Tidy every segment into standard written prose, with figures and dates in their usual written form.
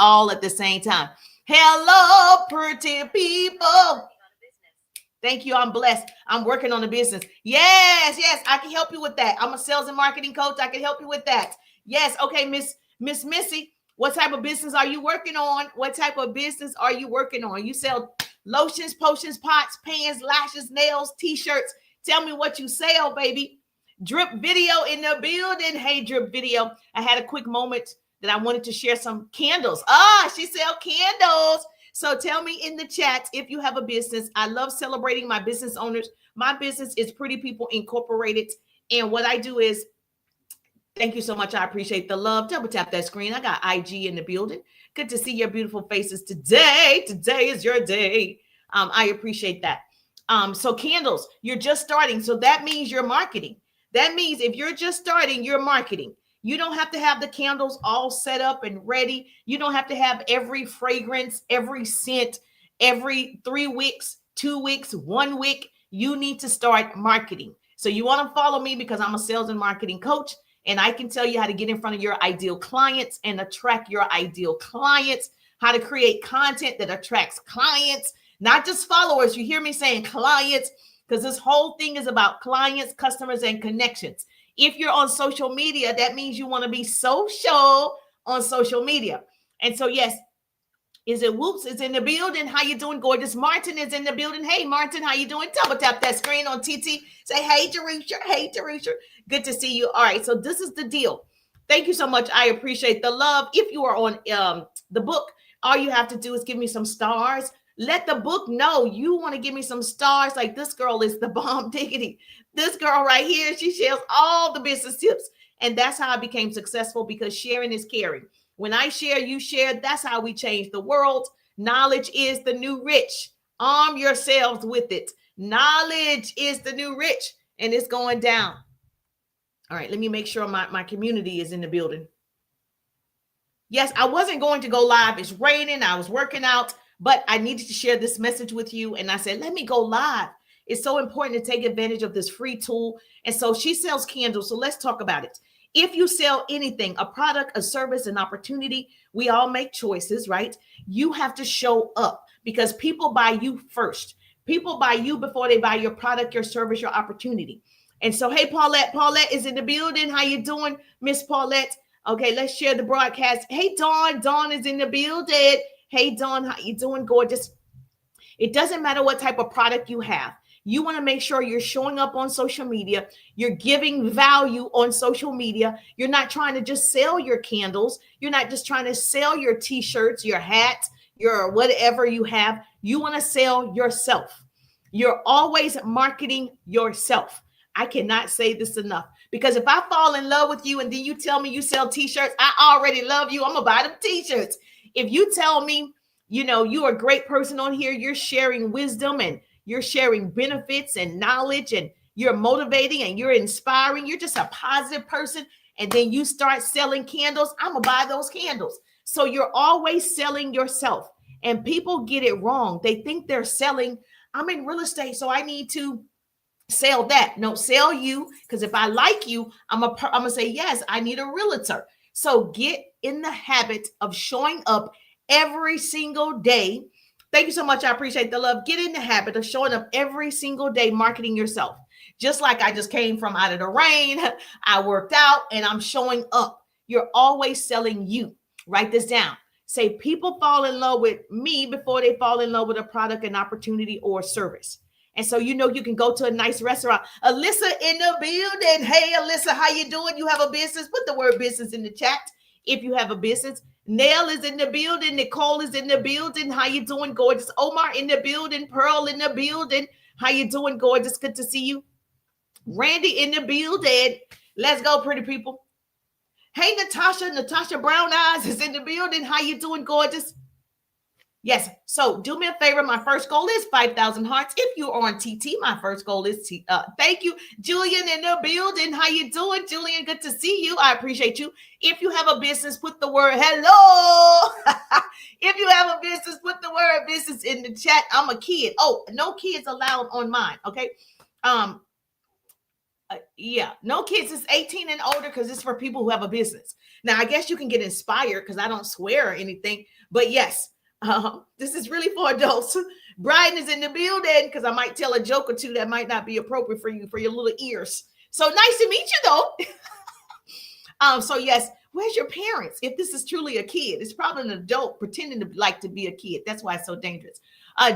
all at the same time. Hello, pretty people. Thank you. I'm blessed. I'm working on a business. Yes, yes, I can help you with that. I'm a sales and marketing coach. I can help you with that. Yes. Okay, Miss Missy, what type of business are you working on? What type of business are you working on? You sell lotions, potions, pots, pans, lashes, nails, t-shirts. Tell me what you sell, baby. Drip Video in the building. Hey, Drip Video. I had a quick moment that I wanted to share some candles. She sell candles. So tell me in the chat if you have a business. I love celebrating my business owners. My business is Pretty People Incorporated. And what I do is, thank you so much. I appreciate the love. Double tap that screen. I got IG in the building. Good to see your beautiful faces today. Today is your day. I appreciate that. So candles, you're just starting. So that means you're marketing. That means if you're just starting, you're marketing. You don't have to have the candles all set up and ready. You don't have to have every fragrance, every scent, every 3 weeks, 2 weeks, 1 week. You need to start marketing. So you want to follow me because I'm a sales and marketing coach, and I can tell you how to get in front of your ideal clients and attract your ideal clients, how to create content that attracts clients, not just followers. You hear me saying clients, because this whole thing is about clients, customers, and connections. If you're on social media, that means you want to be social on social media. And so, yes, is it Whoops is in the building? How you doing, gorgeous? Martin is in the building. Hey, Martin, how you doing? Double tap that screen on TT. Say, hey, Jerusha. Hey, Jerusha. Good to see you. All right, so this is the deal. Thank you so much. I appreciate the love. If you are on the book, all you have to do is give me some stars. Let the book know you want to give me some stars. Like, this girl is the bomb diggity. This girl right here, she shares all the business tips. And that's how I became successful, because sharing is caring. When I share, you share. That's how we change the world. Knowledge is the new rich. Arm yourselves with it. Knowledge is the new rich, and it's going down. All right, let me make sure my community is in the building. Yes, I wasn't going to go live. It's raining. I was working out, but I needed to share this message with you. And I said, let me go live. It's so important to take advantage of this free tool. And so she sells candles. So let's talk about it. If you sell anything, a product, a service, an opportunity, we all make choices, right? You have to show up, because people buy you first. People buy you before they buy your product, your service, your opportunity. And so, hey, Paulette. Paulette is in the building. How you doing, Miss Paulette? Okay, let's share the broadcast. Hey, Dawn. Dawn is in the building. Hey, Dawn, how you doing, gorgeous? It doesn't matter what type of product you have. You want to make sure you're showing up on social media. You're giving value on social media. You're not trying to just sell your candles. You're not just trying to sell your t-shirts, your hats, your whatever you have. You want to sell yourself. You're always marketing yourself. I cannot say this enough, because if I fall in love with you and then you tell me you sell t-shirts, I already love you. I'm going to buy them t-shirts. If you tell me, you're a great person on here, you're sharing wisdom and you're sharing benefits and knowledge, and you're motivating and you're inspiring, you're just a positive person, and then you start selling candles, I'm going to buy those candles. So you're always selling yourself, and people get it wrong. They think they're selling, I'm in real estate, so I need to sell that. No, sell you, because if I like you, I'm going to say, yes, I need a realtor. So get in the habit of showing up every single day. Thank you so much. I appreciate the love. Get in the habit of showing up every single day, marketing yourself. Just like I just came from out of the rain, I worked out, and I'm showing up. You're always selling you. Write this down. Say, people fall in love with me before they fall in love with a product, an opportunity, or service. And so, you can go to a nice restaurant. Alyssa in the building. Hey, Alyssa, how you doing? You have a business? Put the word business in the chat if you have a business. Nail is in the building. Nicole is in the building. How you doing, gorgeous? Omar in the building. Pearl in the building. How you doing, gorgeous? Good to see you. Randy in the building. Let's go, pretty people. Hey, Natasha Brown Eyes is in the building. How you doing, gorgeous? Yes. So do me a favor. My first goal is 5,000 hearts. If you are on TT, my first goal is thank you, Julian in the building. How you doing, Julian? Good to see you. I appreciate you. If you have a business, put the word hello. If you have a business, put the word business in the chat. I'm a kid. Oh, no kids allowed on mine. Okay. Yeah, no kids is 18 and older, because it's for people who have a business. Now, I guess you can get inspired because I don't swear or anything. But yes, this is really for adults. Brian is in the building because I might tell a joke or two that might not be appropriate for you, for your little ears. So nice to meet you, though. So yes, where's your parents? If this is truly a kid, it's probably an adult pretending to like to be a kid. That's why it's so dangerous.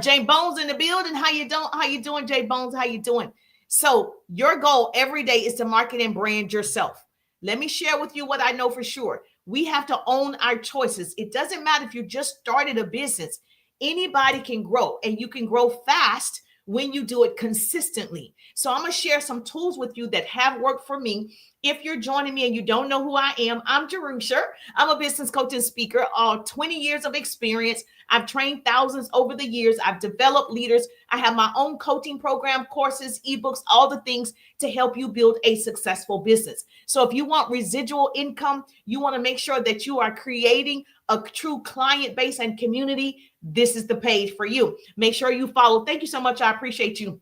Jay Bones in the building. How you doing? How you doing, Jay Bones? How you doing? So your goal every day is to market and brand yourself. Let me share with you what I know for sure. We have to own our choices. It doesn't matter if you just started a business. Anybody can grow, and you can grow fast when you do it consistently. So I'm going to share some tools with you that have worked for me. If you're joining me and you don't know who I am, I'm Jerusha. I'm a business coach and speaker, all 20 years of experience. I've trained thousands over the years. I've developed leaders. I have my own coaching program, courses, ebooks, all the things to help you build a successful business. So if you want residual income, you want to make sure that you are creating a true client base and community, this is the page for you. Make sure you follow. Thank you so much. I appreciate you.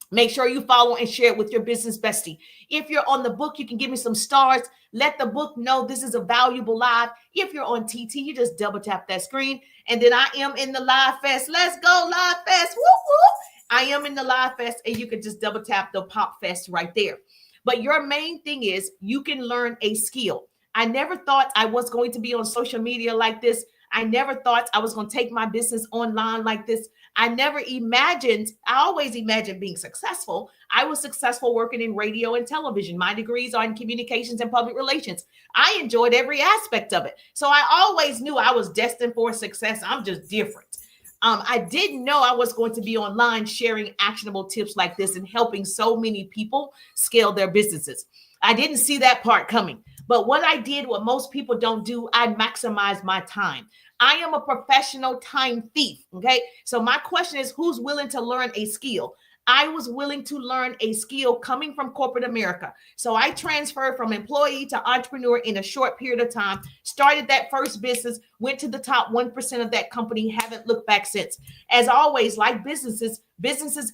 Make sure you follow and share it with your business bestie. If you're on the book, you can give me some stars. Let the book know this is a valuable live. If you're on TT, you just double tap that screen. And then I am in the Live Fest. Let's go, Live Fest. Woo, woo. I am in the Live Fest, and you can just double tap the Pop Fest right there. But your main thing is you can learn a skill. I never thought I was going to be on social media like this. I never thought I was going to take my business online like this. I never imagined, I always imagined being successful. I was successful working in radio and television. My degrees are in communications and public relations. I enjoyed every aspect of it. So I always knew I was destined for success. I'm just different. I didn't know I was going to be online sharing actionable tips like this and helping so many people scale their businesses. I didn't see that part coming. But what I did, what most people don't do, I maximize my time. I am a professional time thief. Okay. So my question is, who's willing to learn a skill? I was willing to learn a skill coming from corporate America. So I transferred from employee to entrepreneur in a short period of time, started that first business, went to the top 1% of that company, haven't looked back since. As always, like businesses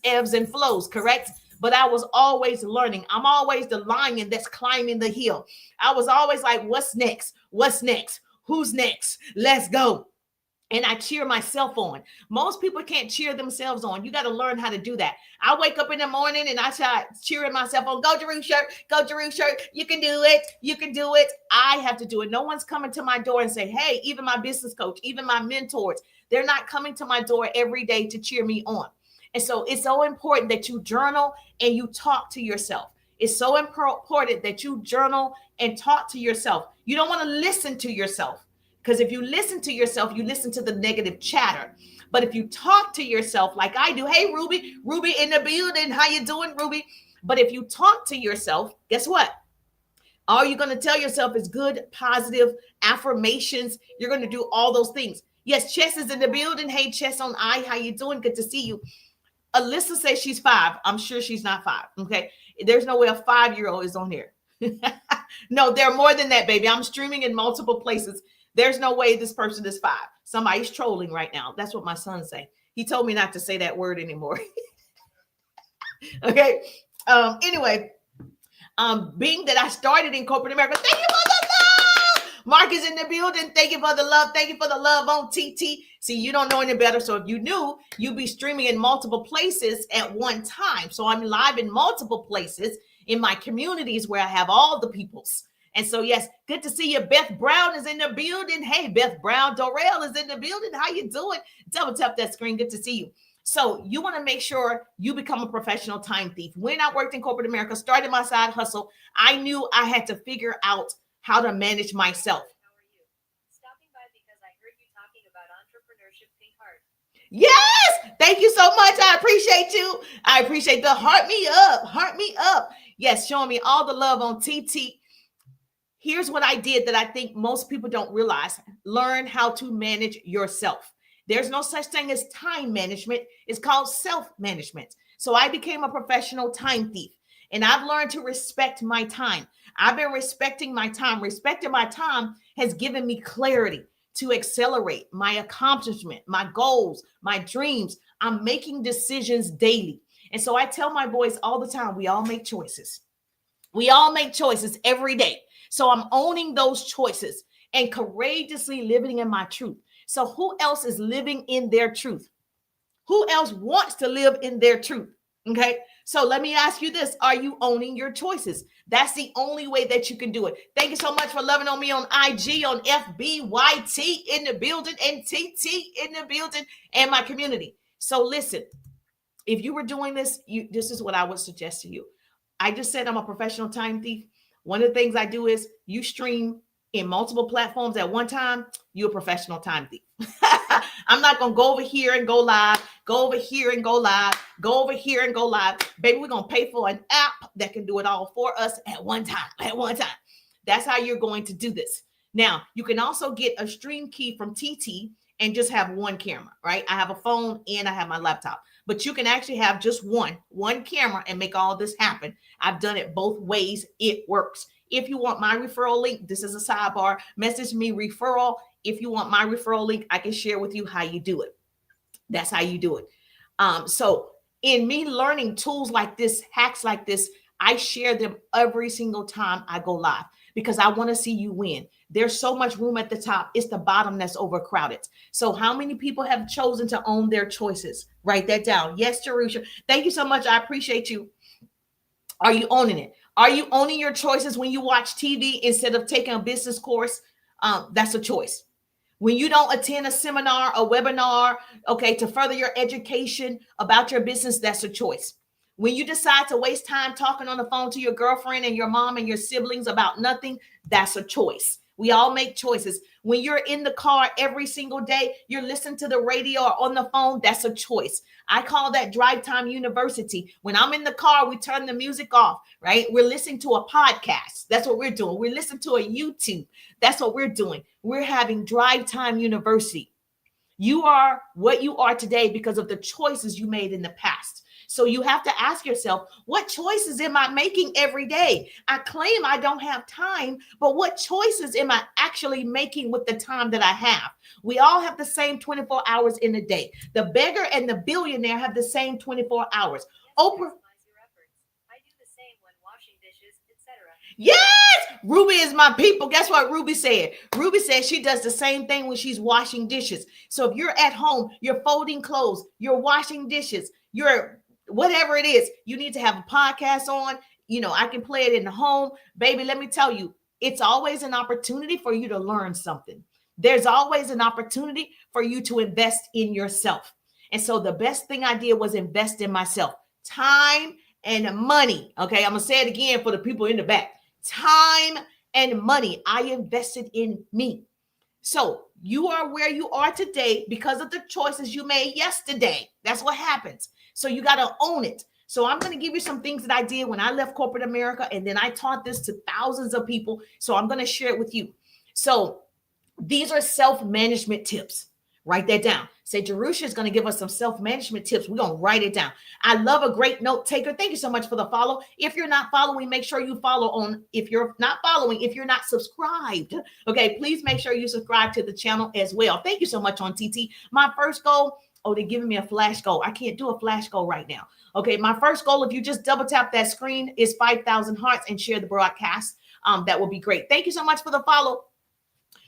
ebbs and flows, correct? But I was always learning. I'm always the lion that's climbing the hill. I was always like, what's next? What's next? Who's next? Let's go. And I cheer myself on. Most people can't cheer themselves on. You got to learn how to do that. I wake up in the morning and I start cheering myself on. Go, Jerusha. Go, Jerusha. You can do it. You can do it. I have to do it. No one's coming to my door and say, hey, even my business coach, even my mentors, they're not coming to my door every day to cheer me on. And so it's so important that you journal and you talk to yourself. It's so important that you journal and talk to yourself. You don't want to listen to yourself, because if you listen to yourself, you listen to the negative chatter. But if you talk to yourself like I do, hey, Ruby in the building. How you doing, Ruby? But if you talk to yourself, guess what? All you're going to tell yourself is good, positive affirmations. You're going to do all those things. Yes, Chess is in the building. Hey, Chess on I. How you doing? Good to see you. Alyssa says she's 5. I'm sure she's not 5. Okay. There's no way a 5-year-old is on here. No, they're more than that, baby. I'm streaming in multiple places. There's no way this person is 5. Somebody's trolling right now. That's what my son say. He told me not to say that word anymore. Okay. Anyway, being that I started in corporate America, thank you for the love. Mark is in the building. Thank you for the love. Thank you for the love on TT. See, you don't know any better. So if you knew, you'd be streaming in multiple places at one time. So I'm live in multiple places in my communities where I have all the peoples. And so, yes, good to see you. Beth Brown is in the building. Hey, Beth Brown. Dorel is in the building. How you doing? Double tap that screen. Good to see you. So you want to make sure you become a professional time thief. When I worked in corporate America, started my side hustle, I knew I had to figure out how to manage myself. How are you? Stopping by because I heard you talking about entrepreneurship, Pink Heart. Yes. Thank you so much. I appreciate you. I appreciate the heart me up. Heart me up. Yes, showing me all the love on TT. Here's what I did that I think most people don't realize. Learn how to manage yourself. There's no such thing as time management. It's called self-management. So I became a professional time thief, and I've learned to respect my time. I've been respecting my time. Respecting my time has given me clarity to accelerate my accomplishment, my goals, my dreams. I'm making decisions daily. And so I tell my boys all the time, we all make choices. We all make choices every day. So I'm owning those choices and courageously living in my truth. So who else is living in their truth? Who else wants to live in their truth? Okay. So let me ask you this. Are you owning your choices? That's the only way that you can do it. Thank you so much for loving on me on IG, on FBYT in the building, and TT in the building, and my community. So listen, if you were doing this, this is what I would suggest to you. I just said I'm a professional time thief. One of the things I do is you stream in multiple platforms at one time, you're a professional time thief. I'm not going to go over here and go live, go over here and go live, go over here and go live. Baby, we're going to pay for an app that can do it all for us at one time, That's how you're going to do this. Now, you can also get a stream key from TT and just have one camera, right? I have a phone and I have my laptop, but you can actually have just one camera and make all this happen. I've done it both ways. It works. If you want my referral link, this is a sidebar, message me referral. If you want my referral link, I can share with you how you do it. That's how you do it. So in me learning tools like this, hacks like this, I share them every single time I go live because I want to see you win. There's so much room at the top. It's the bottom that's overcrowded. So how many people have chosen to own their choices? Write that down. Yes, Jerusha. Thank you so much. I appreciate you. Are you owning it? Are you owning your choices when you watch TV instead of taking a business course? That's a choice. When you don't attend a seminar, a webinar, okay, to further your education about your business, that's a choice. When you decide to waste time talking on the phone to your girlfriend and your mom and your siblings about nothing, that's a choice. We all make choices. When you're in the car every single day, you're listening to the radio or on the phone, that's a choice. I call that drive time university. When I'm in the car, we turn the music off, right? We're listening to a podcast. That's what we're doing. We're listening to a YouTube. That's what we're doing. We're having drive time university. You are what you are today because of the choices you made in the past. So you have to ask yourself, what choices am I making every day? I claim I don't have time, but what choices am I actually making with the time that I have? We all have the same 24 hours in a day. The beggar and the billionaire have the same 24 hours. Oprah. Yes, Ruby is my people. Guess what Ruby said? Ruby said she does the same thing when she's washing dishes. So if you're at home, you're folding clothes, you're washing dishes, you're whatever it is, you need to have a podcast on. I can play it in the home. Baby, let me tell you, it's always an opportunity for you to learn something. There's always an opportunity for you to invest in yourself. And so the best thing I did was invest in myself. Time and money. Okay, I'm going to say it again for the people in the back. Time and money. I invested in me. So you are where you are today because of the choices you made yesterday. That's what happens. So you got to own it. So I'm going to give you some things that I did when I left corporate America, and then I taught this to thousands of people. So I'm going to share it with you. So these are self-management tips. Write that down. Say Jerusha is going to give us some self-management tips. We're going to write it down. I love a great note taker. Thank you so much for the follow. If you're not following, make sure you follow on. If you're not following, if you're not subscribed, okay, please make sure you subscribe to the channel as well. Thank you so much on TT. My first goal, they're giving me a flash goal. I can't do a flash goal right now. Okay, my first goal, if you just double tap that screen, is 5,000 hearts and share the broadcast. That will be great. Thank you so much for the follow.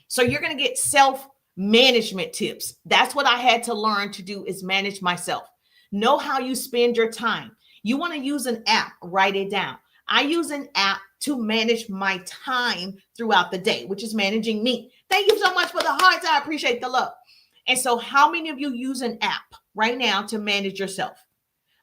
So you're going to get self-management tips. That's what I had to learn to do, is manage myself. Know how you spend your time. You want to use an app, write it down. I use an app to manage my time throughout the day, which is managing me. Thank you so much for the hearts. I appreciate the love. And so how many of you use an app right now to manage yourself?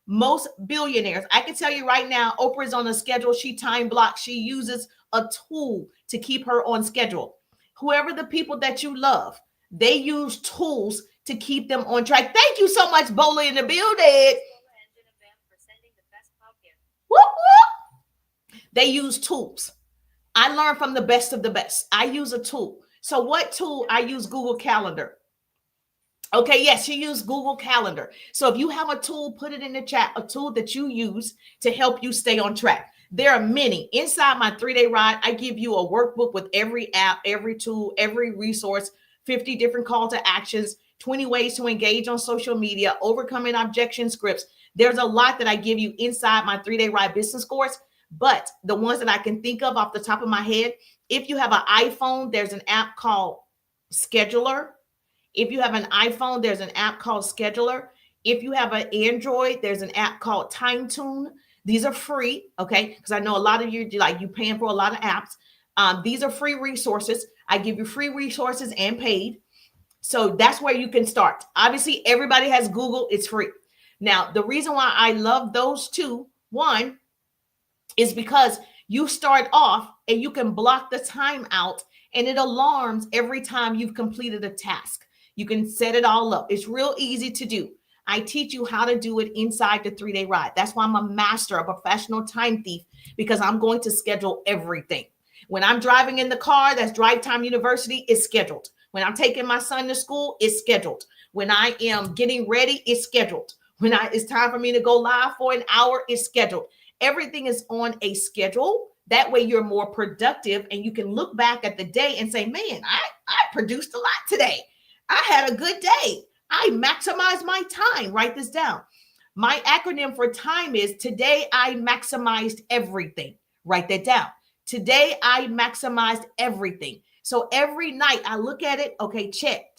Most billionaires, I can tell you right now, Oprah is on a schedule. She time blocks. She uses a tool to keep her on schedule. Whoever the people that you love, they use tools to keep them on track. Thank you so much, Bola, in the building. Whoop, whoop. They use tools. I learned from the best of the best. I use a tool. So what tool? I use Google Calendar. Okay, yes, she used Google Calendar. So if you have a tool, put it in the chat, a tool that you use to help you stay on track. There are many. Inside my 3-day ride, I give you a workbook with every app, every tool, every resource, 50 different call to actions, 20 ways to engage on social media, overcoming objection scripts. There's a lot that I give you inside my 3-day ride business course. But the ones that I can think of off the top of my head, if you have an iPhone, there's an app called Scheduler. If you have an iPhone, there's an app called Scheduler. If you have an Android, there's an app called TimeTune. These are free, okay? Because I know a lot of you you paying for a lot of apps. These are free resources. I give you free resources and paid. So that's where you can start. Obviously, everybody has Google. It's free. Now, the reason why I love those two, one, is because you start off and you can block the time out and it alarms every time you've completed a task. You can set it all up. It's real easy to do. I teach you how to do it inside the 3-day ride. That's why I'm a master, a professional time thief, because I'm going to schedule everything. When I'm driving in the car, that's Drive Time University, it's scheduled. When I'm taking my son to school, it's scheduled. When I am getting ready, it's scheduled. When it's time for me to go live for an hour, it's scheduled. Everything is on a schedule. That way you're more productive and you can look back at the day and say, man, I produced a lot today. I had a good day. I maximized my time. Write this down. My acronym for time is today I maximized everything. Write that down. Today I maximized everything. So every night I look at it. Okay, check.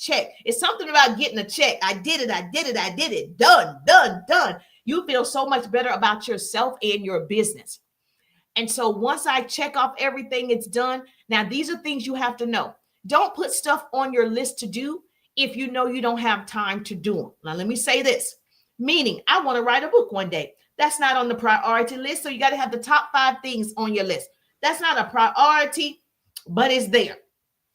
It's something about getting a check. I did it. Done. You feel so much better about yourself and your business. And so once I check off everything, it's done. Now, these are things you have to know. Don't put stuff on your list to do if you know you don't have time to do them. Now, let me say this, meaning I want to write a book one day. That's not on the priority list. So you got to have the top 5 things on your list. That's not a priority, but it's there.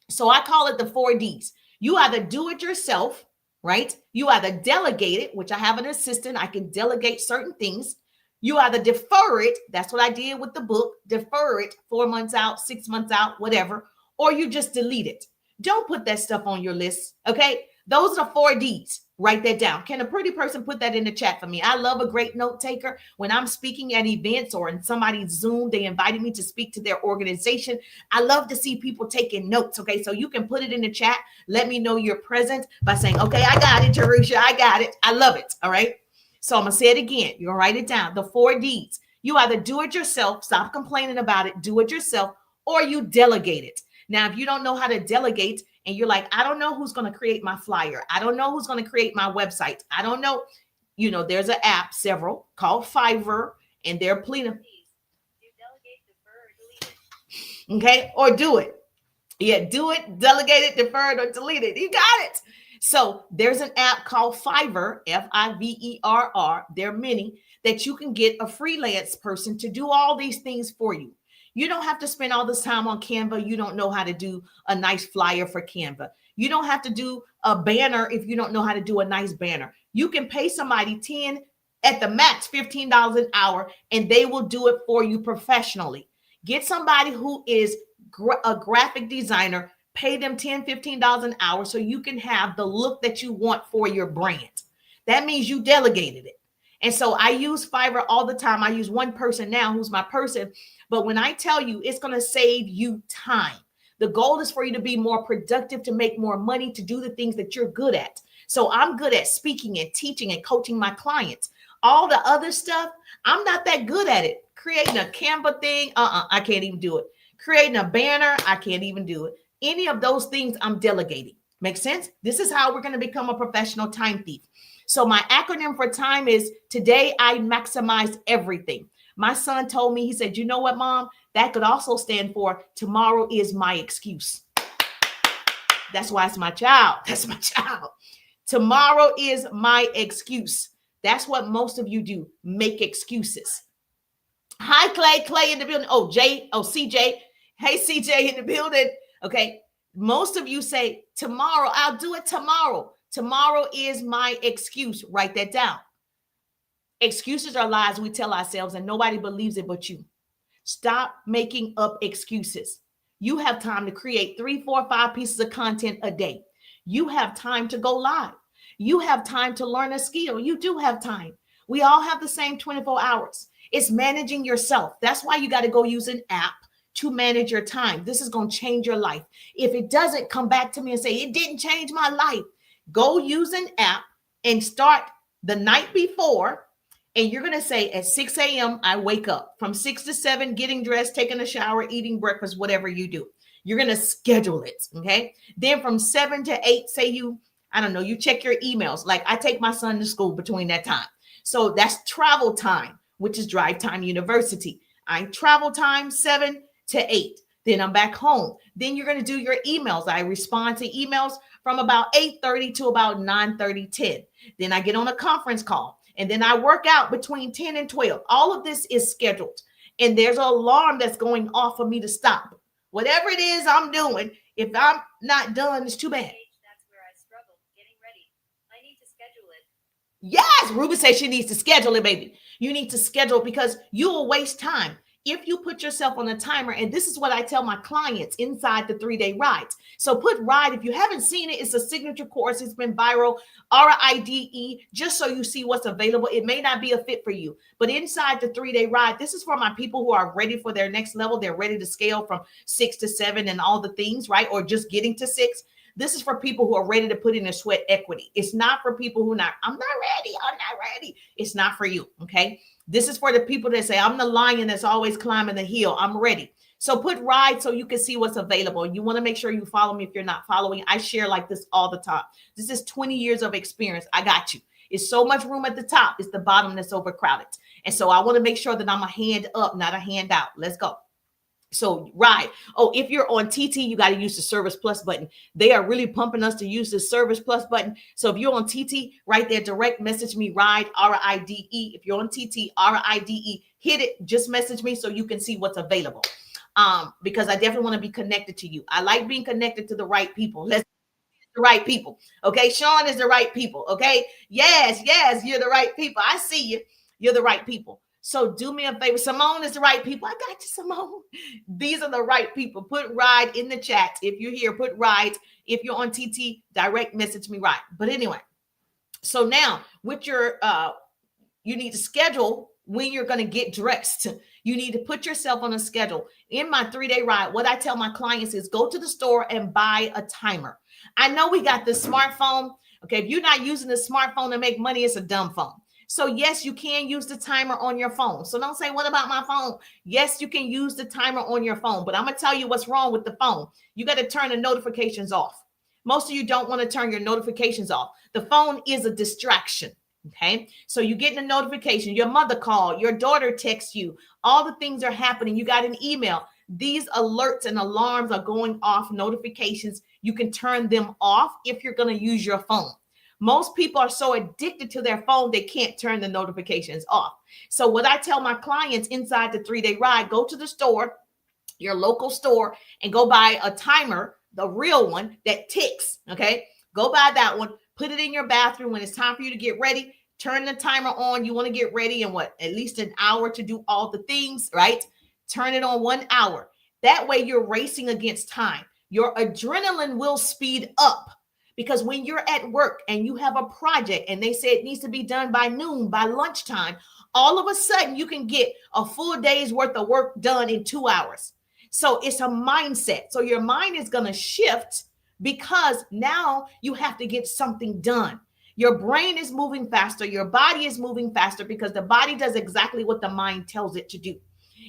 So I call it the 4 Ds. You either do it yourself, right? You either delegate it, which I have an assistant. I can delegate certain things. You either defer it. That's what I did with the book. Defer it 4 months out, 6 months out, whatever. Or you just delete it. Don't put that stuff on your list. Okay. Those are the 4 Ds. Write that down. Can a pretty person put that in the chat for me? I love a great note taker. When I'm speaking at events or in somebody's Zoom, they invited me to speak to their organization. I love to see people taking notes. Okay. So you can put it in the chat. Let me know you're present by saying, okay, I got it, Jerusha. I got it. I love it. All right. So I'm going to say it again. You're going to write it down. The 4 Ds. You either do it yourself, stop complaining about it, do it yourself, or you delegate it. Now, if you don't know how to delegate and you're like, I don't know who's going to create my flyer. I don't know who's going to create my website. I don't know. You know, there's an app, several, called Fiverr, and they're plenty. Okay, or do it. Yeah, do it, delegate it, defer it, or delete it. You got it. So there's an app called Fiverr, Fiverr. There are many that you can get a freelance person to do all these things for you. You don't have to spend all this time on Canva. You don't know how to do a nice flyer for Canva. You don't have to do a banner if you don't know how to do a nice banner. You can pay somebody 10 at the max, $15 an hour, and they will do it for you professionally. Get somebody who is a graphic designer, pay them $10, $15 an hour so you can have the look that you want for your brand. That means you delegated it. And so I use Fiverr all the time. I use one person now who's my person. But when I tell you it's going to save you time, the goal is for you to be more productive, to make more money, to do the things that you're good at. So I'm good at speaking and teaching and coaching my clients. All the other stuff, I'm not that good at it. Creating a Canva thing, I can't even do it. Creating a banner, I can't even do it. Any of those things I'm delegating. Make sense? This is how we're going to become a professional time thief. So my acronym for time is today I maximized everything. My son told me, he said, you know what, Mom? That could also stand for tomorrow is my excuse. That's why it's my child. That's my child. Tomorrow is my excuse. That's what most of you do. Make excuses. Hi, Clay. Clay in the building. Oh, CJ. Hey, CJ in the building. Okay. Most of you say tomorrow. I'll do it tomorrow. Tomorrow is my excuse. Write that down. Excuses are lies we tell ourselves and nobody believes it but you. Stop making up excuses. You have time to create 3, 4, 5 pieces of content a day. You have time to go live. You have time to learn a skill. You do have time. We all have the same 24 hours. It's managing yourself. That's why you got to go use an app to manage your time. This is going to change your life. If it doesn't, come back to me and say, it didn't change my life. Go use an app and start the night before And you're going to say at 6 a.m., I wake up. From 6 to 7, getting dressed, taking a shower, eating breakfast, whatever you do. You're going to schedule it. Okay. Then from 7 to 8, say I don't know, you check your emails. Like I take my son to school between that time. So that's travel time, which is drive time university. I travel time 7 to 8. Then I'm back home. Then you're going to do your emails. I respond to emails from about 8:30 to about 9:30, 10. Then I get on a conference call. And then I work out between 10 and 12. All of this is scheduled. And there's an alarm that's going off for me to stop. Whatever it is I'm doing, if I'm not done, it's too bad. That's where I struggle getting ready. I need to schedule it. Yes, Ruby says she needs to schedule it, baby. You need to schedule because you will waste time. If you put yourself on a timer, and this is what I tell my clients inside the 3-day rides. So put RIDE. If you haven't seen it, it's a signature course. It's been viral, RIDE, just so you see what's available. It may not be a fit for you, but inside the 3-day ride, this is for my people who are ready for their next level. They're ready to scale from 6 to 7 and all the things, right? Or just getting to 6. This is for people who are ready to put in their sweat equity. It's not for people who I'm not ready. It's not for you, okay? This is for the people that say, I'm the lion that's always climbing the hill. I'm ready. So put RIDE so you can see what's available. You want to make sure you follow me if you're not following. I share like this all the time. This is 20 years of experience. I got you. It's so much room at the top. It's the bottom that's overcrowded. And so I want to make sure that I'm a hand up, not a hand out. Let's go. So RIDE. Oh, if you're on TT, you got to use the Service Plus button. They are really pumping us to use the Service Plus button. So if you're on TT, right there, direct message me, RIDE, RIDE. If you're on TT, RIDE, hit it. Just message me so you can see what's available. Because I definitely want to be connected to you. I like being connected to the right people. Let's the right people. Okay. Sean is the right people. Okay. Yes. You're the right people. I see you. You're the right people. So do me a favor. Simone is the right people. I got you, Simone. These are the right people. Put RIDE in the chat. If you're here, put RIDE. If you're on TT, direct message me RIDE. But anyway, so now with your, you need to schedule when you're going to get dressed. You need to put yourself on a schedule. In my 3-day ride, what I tell my clients is go to the store and buy a timer. I know we got the smartphone. Okay. If you're not using the smartphone to make money, it's a dumb phone. So yes, you can use the timer on your phone. So don't say, what about my phone? Yes, you can use the timer on your phone, but I'm going to tell you what's wrong with the phone. You got to turn the notifications off. Most of you don't want to turn your notifications off. The phone is a distraction. Okay. So you get a notification, your mother called, your daughter texts you, all the things are happening. You got an email. These alerts and alarms are going off, notifications. You can turn them off if you're going to use your phone. Most people are so addicted to their phone, they can't turn the notifications off. So what I tell my clients inside the 3-day ride, go to the store, your local store, and go buy a timer, the real one that ticks. Okay. Go buy that one, put it in your bathroom. When it's time for you to get ready, turn the timer on. You want to get ready in at least an hour to do all the things, right? Turn it on 1 hour. That way you're racing against time. Your adrenaline will speed up. Because when you're at work and you have a project and they say it needs to be done by noon, by lunchtime, all of a sudden you can get a full day's worth of work done in 2 hours. So it's a mindset. So your mind is going to shift because now you have to get something done. Your brain is moving faster. Your body is moving faster because the body does exactly what the mind tells it to do.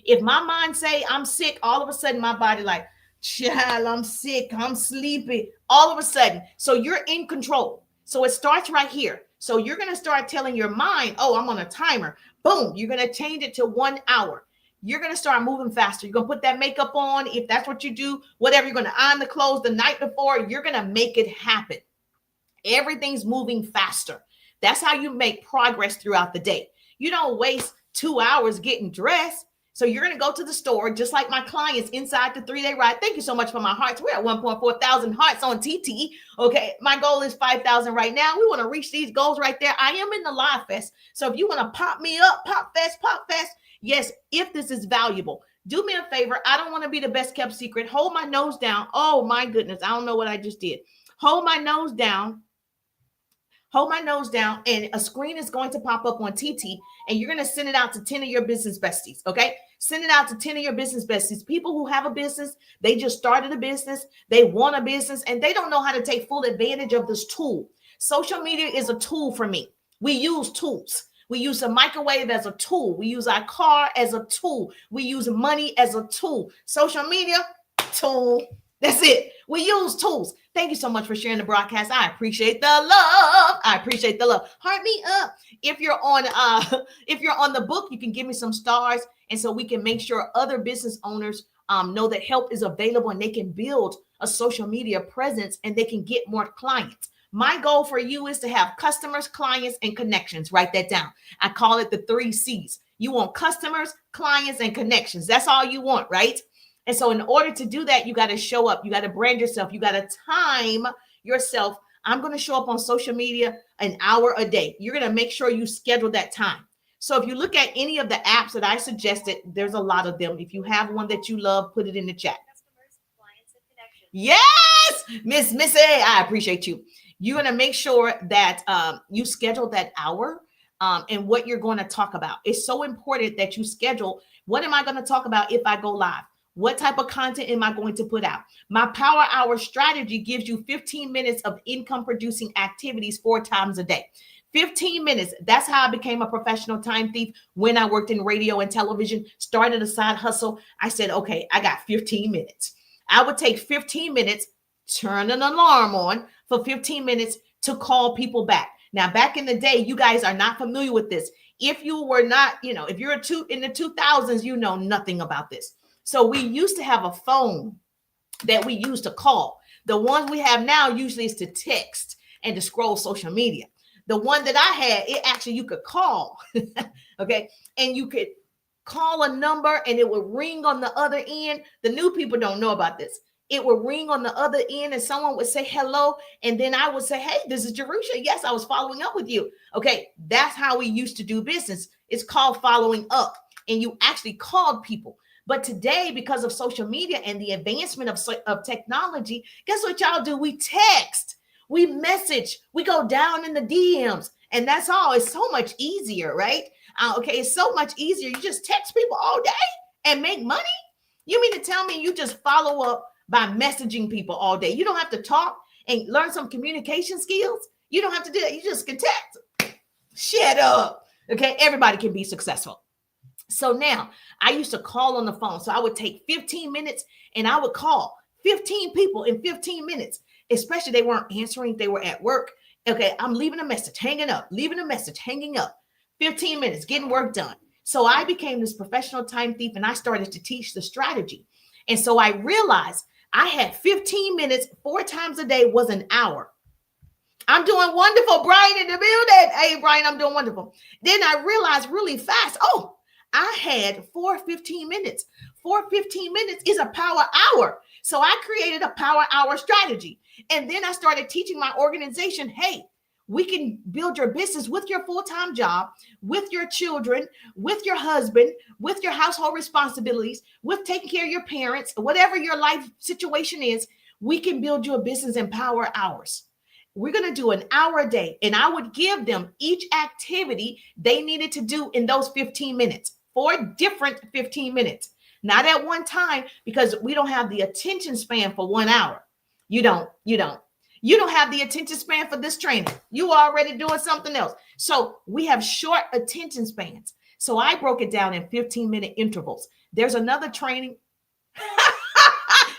If my mind say I'm sick, all of a sudden my body like, child, I'm sick, I'm sleepy, all of a sudden. So you're in control. So it starts right here. So you're going to start telling your mind, oh, I'm on a timer. Boom. You're going to change it to 1 hour. You're going to start moving faster. You're going to put that makeup on. If that's what you do, whatever, you're going to iron the clothes the night before, you're going to make it happen. Everything's moving faster. That's how you make progress throughout the day. You don't waste 2 hours getting dressed. So you're going to go to the store, just like my clients inside the 3-day ride. Thank you so much for my hearts. We're at 1.4 thousand hearts on TT. Okay. My goal is 5,000 right now. We want to reach these goals right there. I am in the Live Fest. So if you want to pop me up, pop fest. Yes. If this is valuable, do me a favor. I don't want to be the best kept secret. Hold my nose down. Oh my goodness. I don't know what I just did. Hold my nose down. Hold my nose down, and a screen is going to pop up on TT, and you're going to send it out to 10 of your business besties, okay? Send it out to 10 of your business besties, people who have a business, they just started a business, they want a business, and they don't know how to take full advantage of this tool. Social media is a tool for me. We use tools. We use a microwave as a tool. We use our car as a tool. We use money as a tool. Social media, tool. That's it. We use tools. Thank you so much for sharing the broadcast. I appreciate the love. I appreciate the love. Heart me up. If you're on the book, you can give me some stars, and so we can make sure other business owners know that help is available and they can build a social media presence and they can get more clients. My goal for you is to have customers, clients, and connections. Write that down. I call it the 3 C's. You want customers, clients, and connections. That's all you want, right? And so in order to do that, you got to show up. You got to brand yourself. You got to time yourself. I'm going to show up on social media an hour a day. You're going to make sure you schedule that time. So if you look at any of the apps that I suggested, there's a lot of them. If you have one that you love, put it in the chat. Customers, clients, and connections. Yes, Miss Missy, I appreciate you. You're going to make sure that you schedule that hour and what you're going to talk about. It's so important that you schedule. What am I going to talk about if I go live? What type of content am I going to put out? My Power Hour strategy gives you 15 minutes of income producing activities 4 times a day. 15 minutes. That's how I became a professional time thief when I worked in radio and television, started a side hustle. I said, okay, I got 15 minutes. I would take 15 minutes, turn an alarm on for 15 minutes to call people back. Now, back in the day, you guys are not familiar with this. If you were not, if you're in the 2000s, you know nothing about this. So we used to have a phone that we used to call. The ones we have now usually is to text and to scroll social media. The one that I had, it actually you could call, okay? And you could call a number and it would ring on the other end. The new people don't know about this. It would ring on the other end and someone would say hello. And then I would say, hey, this is Jerusha. Yes, I was following up with you. Okay, that's how we used to do business. It's called following up. And you actually called people. But today, because of social media and the advancement of technology, guess what y'all do? We text, we message, we go down in the DMs, and that's all. It's so much easier, right? Okay, it's so much easier. You just text people all day and make money? You mean to tell me you just follow up by messaging people all day? You don't have to talk and learn some communication skills? You don't have to do that. You just can text. Shut up. Okay, everybody can be successful. So now I used to call on the phone. So I would take 15 minutes and I would call 15 people in 15 minutes, especially they weren't answering. They were at work. Okay, I'm leaving a message, hanging up, leaving a message, hanging up, 15 minutes, getting work done. So I became this professional time thief and I started to teach the strategy. And so I realized I had 15 minutes, 4 times a day was an hour. I'm doing wonderful. Brian in the building. Hey, Brian, I'm doing wonderful. Then I realized really fast, I had 4 15 minutes. 4 15 minutes is a power hour. So I created a power hour strategy. And then I started teaching my organization, hey, we can build your business with your full-time job, with your children, with your husband, with your household responsibilities, with taking care of your parents, whatever your life situation is, we can build you a business in power hours. We're going to do an hour a day. And I would give them each activity they needed to do in those 15 minutes. 4 different 15 minutes, not at one time, because we don't have the attention span for 1 hour. You don't have the attention span for this training. You are already doing something else. So we have short attention spans. So I broke it down in 15-minute intervals. There's another training.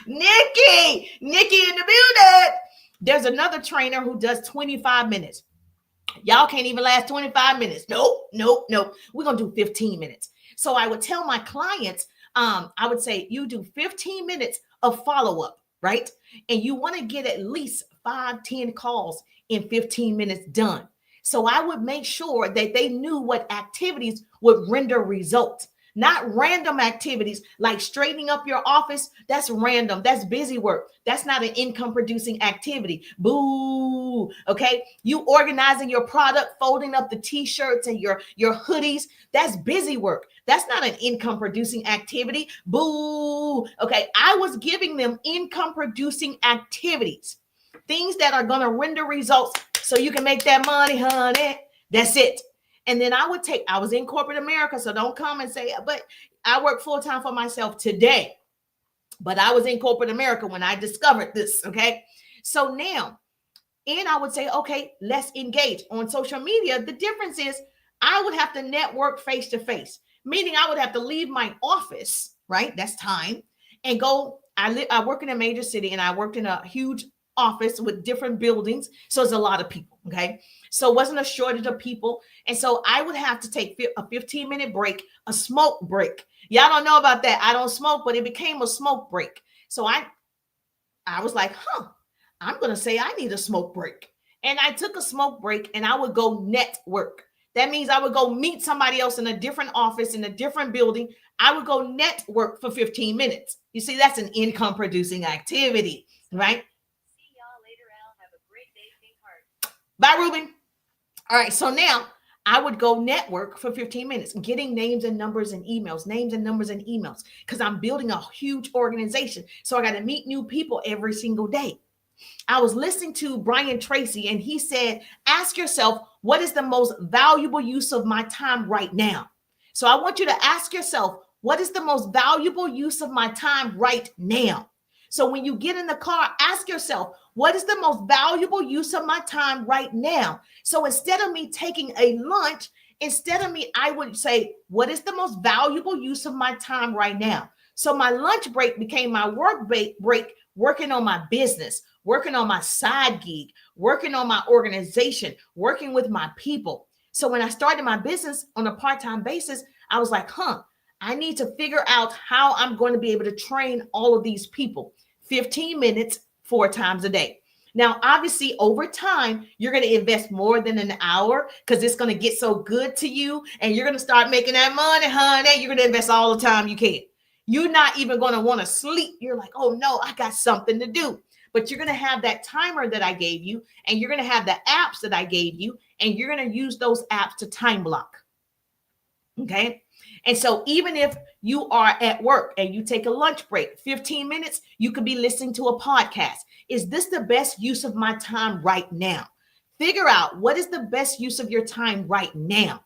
Nikki in the building. There's another trainer who does 25 minutes. Y'all can't even last 25 minutes. Nope. We're going to do 15 minutes. So I would tell my clients, I would say, you do 15 minutes of follow-up, right? And you want to get at least 5-10 calls in 15 minutes done. So I would make sure that they knew what activities would render results, not random activities like straightening up your office. That's random. That's busy work. That's not an income producing activity. Boo. Okay. You organizing your product, folding up the t-shirts and your hoodies. That's busy work. That's not an income producing activity. Boo. Okay. I was giving them income producing activities, things that are going to render results so you can make that money, honey. That's it. And then I was in corporate America, so don't come and say, but I work full-time for myself today. But I was in corporate America when I discovered this, okay? So now, and I would say, okay, let's engage on social media. The difference is I would have to network face to face, meaning I would have to leave my office, right? That's time, and go. I work in a major city, and I worked in a huge office with different buildings, so it's a lot of people. Okay, so it wasn't a shortage of people, and so I would have to take a 15-minute break, a smoke break. Y'all don't know about that. I don't smoke, but it became a smoke break. So I was like, I'm going to say I need a smoke break. And I took a smoke break and I would go network. That means I would go meet somebody else in a different office, in a different building. I would go network for 15 minutes. You see, that's an income producing activity, right? See y'all later, Al. Have a great day, Pink Heart. Bye, Ruben. All right, so now I would go network for 15 minutes, getting names and numbers and emails, because I'm building a huge organization. So I got to meet new people every single day. I was listening to Brian Tracy, and he said, ask yourself, what is the most valuable use of my time right now? So I want you to ask yourself, what is the most valuable use of my time right now? So when you get in the car, ask yourself, what is the most valuable use of my time right now? So instead of me taking a lunch, I would say, what is the most valuable use of my time right now? So my lunch break became my work break, working on my business, working on my side gig, working on my organization, working with my people. So when I started my business on a part-time basis, I was like, I need to figure out how I'm going to be able to train all of these people 15 minutes, 4 times a day. Now, obviously, over time, you're going to invest more than an hour because it's going to get so good to you and you're going to start making that money, honey. You're going to invest all the time you can. You're not even going to want to sleep. You're like, oh no, I got something to do. But you're going to have that timer that I gave you, and you're going to have the apps that I gave you, and you're going to use those apps to time block. Okay. And so even if you are at work and you take a lunch break, 15 minutes, you could be listening to a podcast. Is this the best use of my time right now? Figure out what is the best use of your time right now.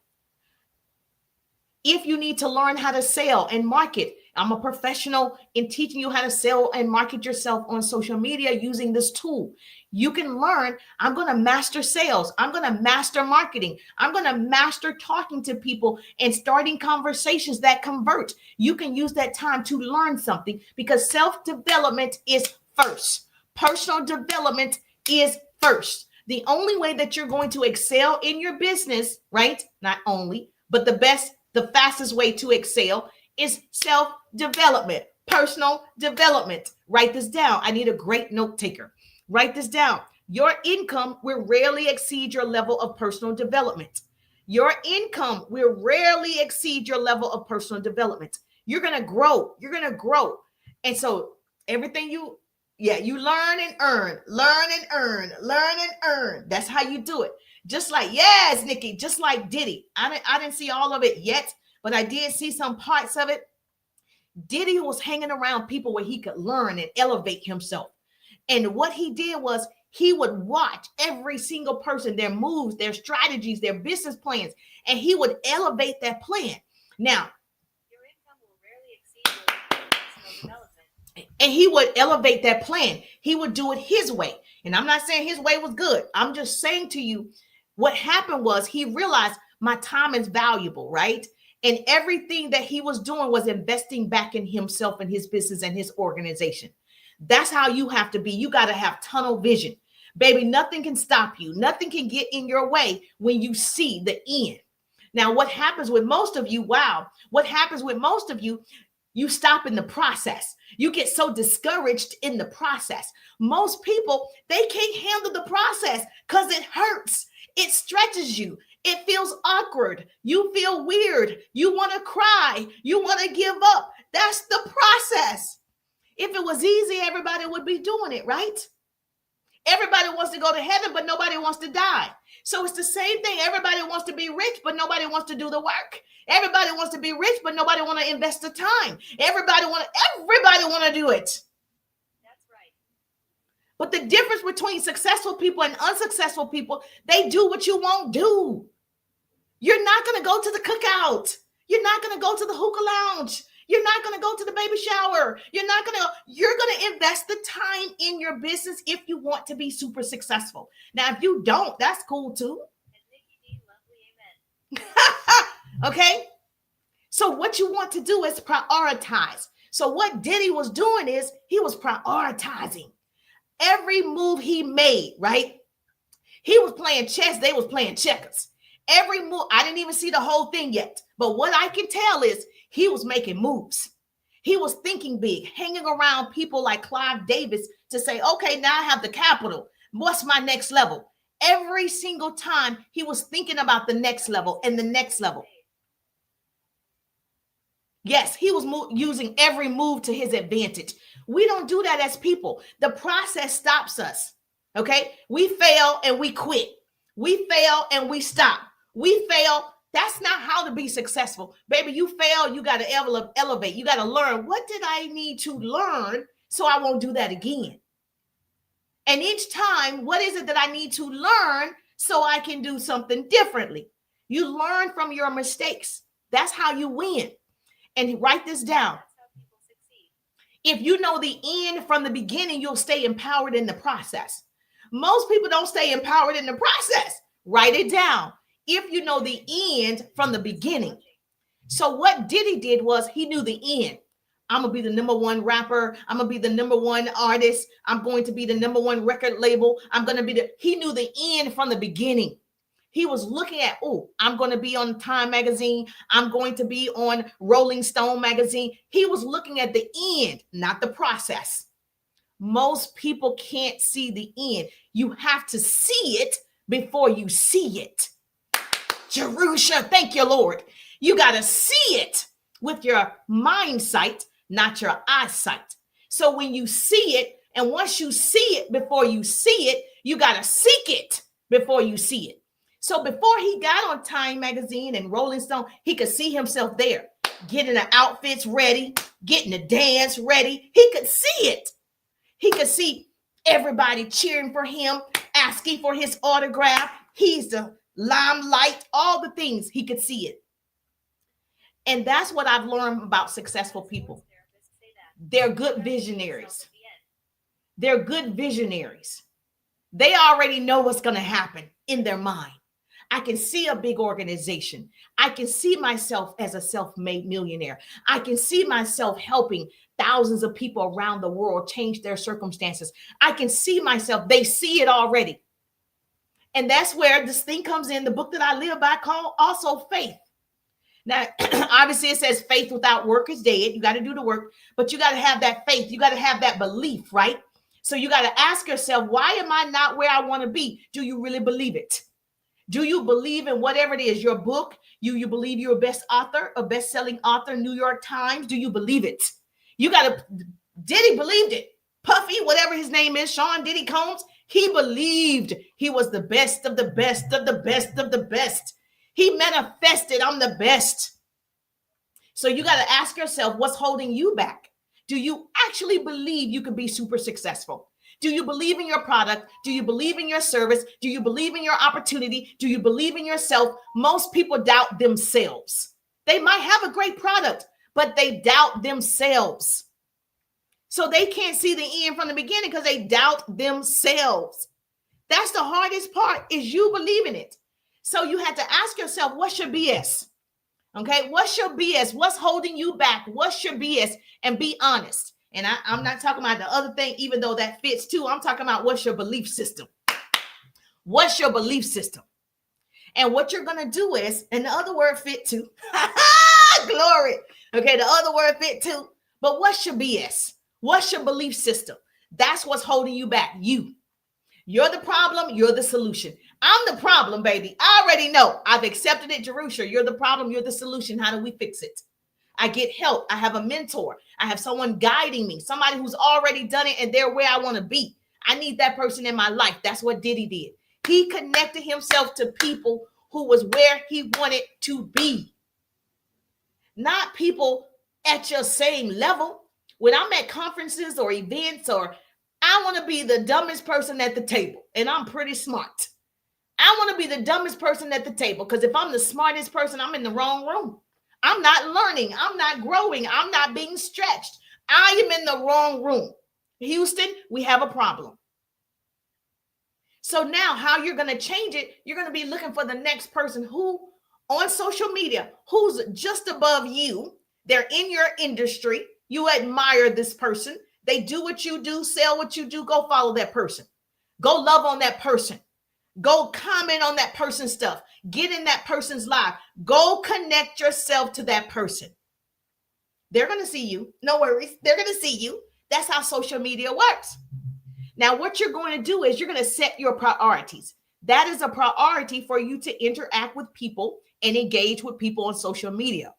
If you need to learn how to sell and market, I'm a professional in teaching you how to sell and market yourself on social media using this tool. You can learn, I'm going to master sales. I'm going to master marketing. I'm going to master talking to people and starting conversations that convert. You can use that time to learn something because self-development is first. Personal development is first. The only way that you're going to excel in your business, right? Not only, but the fastest way to excel is self-development, personal development. Write this down. I need a great note taker. Write this down. Your income will rarely exceed your level of personal development. Your income will rarely exceed your level of personal development. You're going to grow. You're going to grow. And so everything you learn and earn, learn and earn, learn and earn. That's how you do it. Just like, yes, Nikki, just like Diddy. I didn't see all of it yet, but I did see some parts of it. Diddy was hanging around people where he could learn and elevate himself. And what he did was he would watch every single person, their moves, their strategies, their business plans, and he would elevate that plan. Now, your income will rarely exceed your personal development. And he would elevate that plan. He would do it his way. And I'm not saying his way was good. I'm just saying to you, what happened was he realized my time is valuable, right? And everything that he was doing was investing back in himself and his business and his organization. That's how you have to be. You got to have tunnel vision. Baby, nothing can stop you. Nothing can get in your way when you see the end. Now, what happens with most of you, you stop in the process. You get so discouraged in the process. Most people, they can't handle the process because it hurts. It stretches you. It feels awkward. You feel weird. You want to cry. You want to give up. That's the process. If it was easy, everybody would be doing it, right? Everybody wants to go to heaven, but nobody wants to die. So it's the same thing. Everybody wants to be rich, but nobody wants to do the work. Everybody wants to be rich, but nobody want to invest the time. Everybody want to do it. That's right. But the difference between successful people and unsuccessful people, they do what you won't do. You're not going to go to the cookout. You're not going to go to the hookah lounge. You're not going to go to the baby shower. You're going to invest the time in your business if you want to be super successful. Now, if you don't, that's cool too. And Nikki D, lovely, amen. Okay. So what you want to do is prioritize. So what Diddy was doing is he was prioritizing every move he made, right? He was playing chess, they was playing checkers. Every move, I didn't even see the whole thing yet. But what I can tell is he was making moves. He was thinking big, hanging around people like Clive Davis to say, okay, now I have the capital. What's my next level? Every single time he was thinking about the next level and the next level. Yes, he was using every move to his advantage. We don't do that as people. The process stops us. Okay. We fail and we quit. We fail and we stop. We fail. That's not how to be successful. Baby, you fail. You got to elevate. You got to learn. What did I need to learn so I won't do that again? And each time, what is it that I need to learn so I can do something differently? You learn from your mistakes. That's how you win. And write this down. If you know the end from the beginning, you'll stay empowered in the process. Most people don't stay empowered in the process. Write it down. If you know the end from the beginning. So what Diddy did was he knew the end. I'm going to be the number one rapper. I'm going to be the number one artist. I'm going to be the number one record label. He knew the end from the beginning. He was looking at, oh, I'm going to be on Time magazine. I'm going to be on Rolling Stone magazine. He was looking at the end, not the process. Most people can't see the end. You have to see it before you see it. Jerusha, thank you, Lord. You got to see it with your mind sight, not your eyesight. So when you see it, and once you see it before you see it, you got to seek it before you see it. So before he got on Time magazine and Rolling Stone, he could see himself there, getting the outfits ready, getting the dance ready. He could see it. He could see everybody cheering for him, asking for his autograph. He's the limelight, all the things. He could see it. And that's what I've learned about successful people. They're good visionaries. They're good visionaries. They already know what's going to happen in their mind. I can see a big organization. I can see myself as a self-made millionaire. I can see myself helping thousands of people around the world change their circumstances. I can see myself. They see it already. And that's where this thing comes in. The book that I live by called also Faith. Now, obviously it says faith without work is dead. You got to do the work, but you got to have that faith. You got to have that belief, right? So you got to ask yourself, why am I not where I want to be? Do you really believe it? Do you believe in whatever it is, your book? You believe you're a best author, a best-selling author, New York Times? Do you believe it? You got to, Diddy believed it. Puffy, whatever his name is, Sean Diddy Combs, he believed he was the best of the best of the best of the best. He manifested, I'm the best. So you got to ask yourself, what's holding you back? Do you actually believe you can be super successful? Do you believe in your product? Do you believe in your service? Do you believe in your opportunity? Do you believe in yourself? Most people doubt themselves. They might have a great product, but they doubt themselves. So they can't see the end from the beginning because they doubt themselves. That's the hardest part, is you believing it. So you have to ask yourself, what's your BS? Okay, what's your BS? What's holding you back? What's your BS? And be honest. And I'm not talking about the other thing, even though that fits too. I'm talking about what's your belief system? What's your belief system? And what you're going to do is, and the other word fit too. Glory. Okay, the other word fit too. But what's your BS? What's your belief system? That's what's holding you back. You're the problem. You're the solution. I'm the problem, baby. I already know. I've accepted it, Jerusha. You're the problem. You're the solution. How do we fix it? I get help. I have a mentor. I have someone guiding me, somebody who's already done it and they're where I want to be. I need that person in my life. That's what Diddy did. He connected himself to people who was where he wanted to be. Not people at your same level. When I'm at conferences or events, or I want to be the dumbest person at the table, and I'm pretty smart. I want to be the dumbest person at the table, because if I'm the smartest person, I'm in the wrong room. I'm not learning. I'm not growing. I'm not being stretched. I am in the wrong room. Houston, we have a problem. So now how you're going to change it, you're going to be looking for the next person who on social media who's just above you. They're in your industry. You admire this person. They do what you do, sell what you do. Go follow that person. Go love on that person. Go comment on that person's stuff. Get in that person's life. Go connect yourself to that person. They're going to see you. No worries. They're going to see you. That's how social media works. Now, what you're going to do is you're going to set your priorities. That is a priority for you to interact with people and engage with people on social media.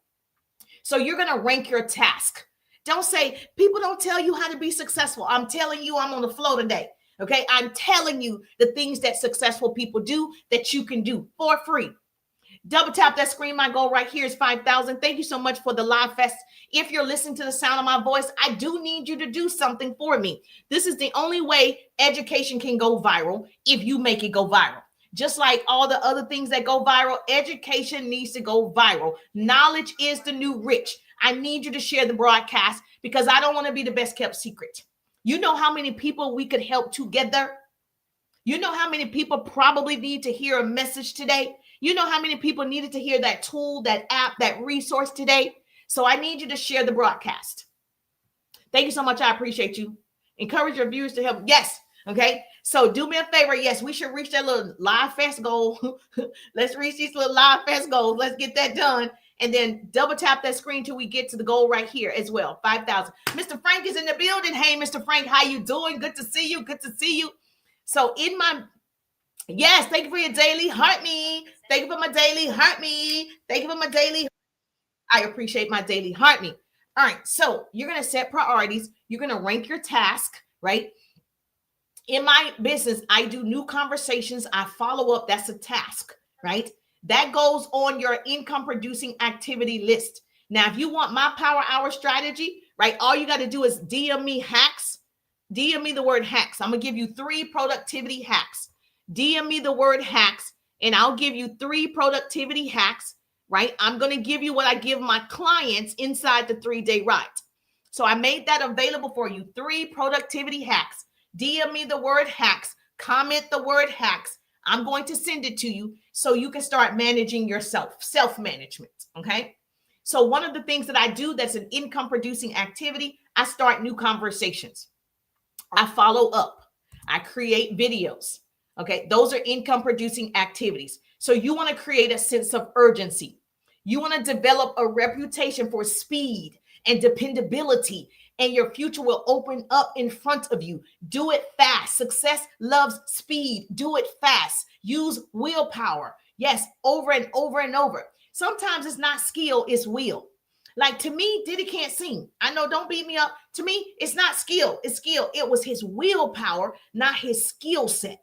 So you're going to rank your task. Don't say, people don't tell you how to be successful. I'm telling you, I'm on the flow today. Okay. I'm telling you the things that successful people do that you can do for free. Double tap that screen. My goal right here is 5,000. Thank you so much for the live fest. If you're listening to the sound of my voice, I do need you to do something for me. This is the only way education can go viral, if you make it go viral. Just like all the other things that go viral, education needs to go viral. Knowledge is the new rich. I need you to share the broadcast because I don't want to be the best kept secret. You know how many people we could help together? You know how many people probably need to hear a message today? You know how many people needed to hear that tool, that app, that resource today? So I need you to share the broadcast. Thank you so much. I appreciate you. Encourage your viewers to help. Yes. Okay. So do me a favor. Yes, we should reach that little live fest goal. Let's reach these little live fest goals. Let's get that done. And then double tap that screen till we get to the goal right here as well. 5,000. Mr. Frank is in the building. Hey, Mr. Frank, how you doing? Good to see you. Good to see you. So in my, yes, thank you for your daily heart me. Thank you for my daily heart me. Thank you for my daily. I appreciate my daily heart me. All right. So you're going to set priorities. You're going to rank your task, right? In my business, I do new conversations. I follow up. That's a task, right? That goes on your income producing activity list. Now, if you want my power hour strategy, right, all you got to do is DM me hacks. DM me the word hacks. I'm going to give you 3 productivity hacks. DM me the word hacks, and I'll give you 3 productivity hacks, right? I'm going to give you what I give my clients inside the 3-day ride. So I made that available for you. 3 productivity hacks. DM me the word hacks. Comment the word hacks. I'm going to send it to you so you can start managing yourself, self-management, okay? So one of the things that I do that's an income producing activity, I start new conversations. I follow up. I create videos, okay? Those are income producing activities. So you want to create a sense of urgency. You want to develop a reputation for speed and dependability, and your future will open up in front of you. Do it fast. Success loves speed. Do it fast. Use willpower. Yes, over and over and over. Sometimes it's not skill, it's will. Like to me, Diddy can't sing. I know, don't beat me up. To me, it's not skill, it's skill. It was his willpower, not his skill set.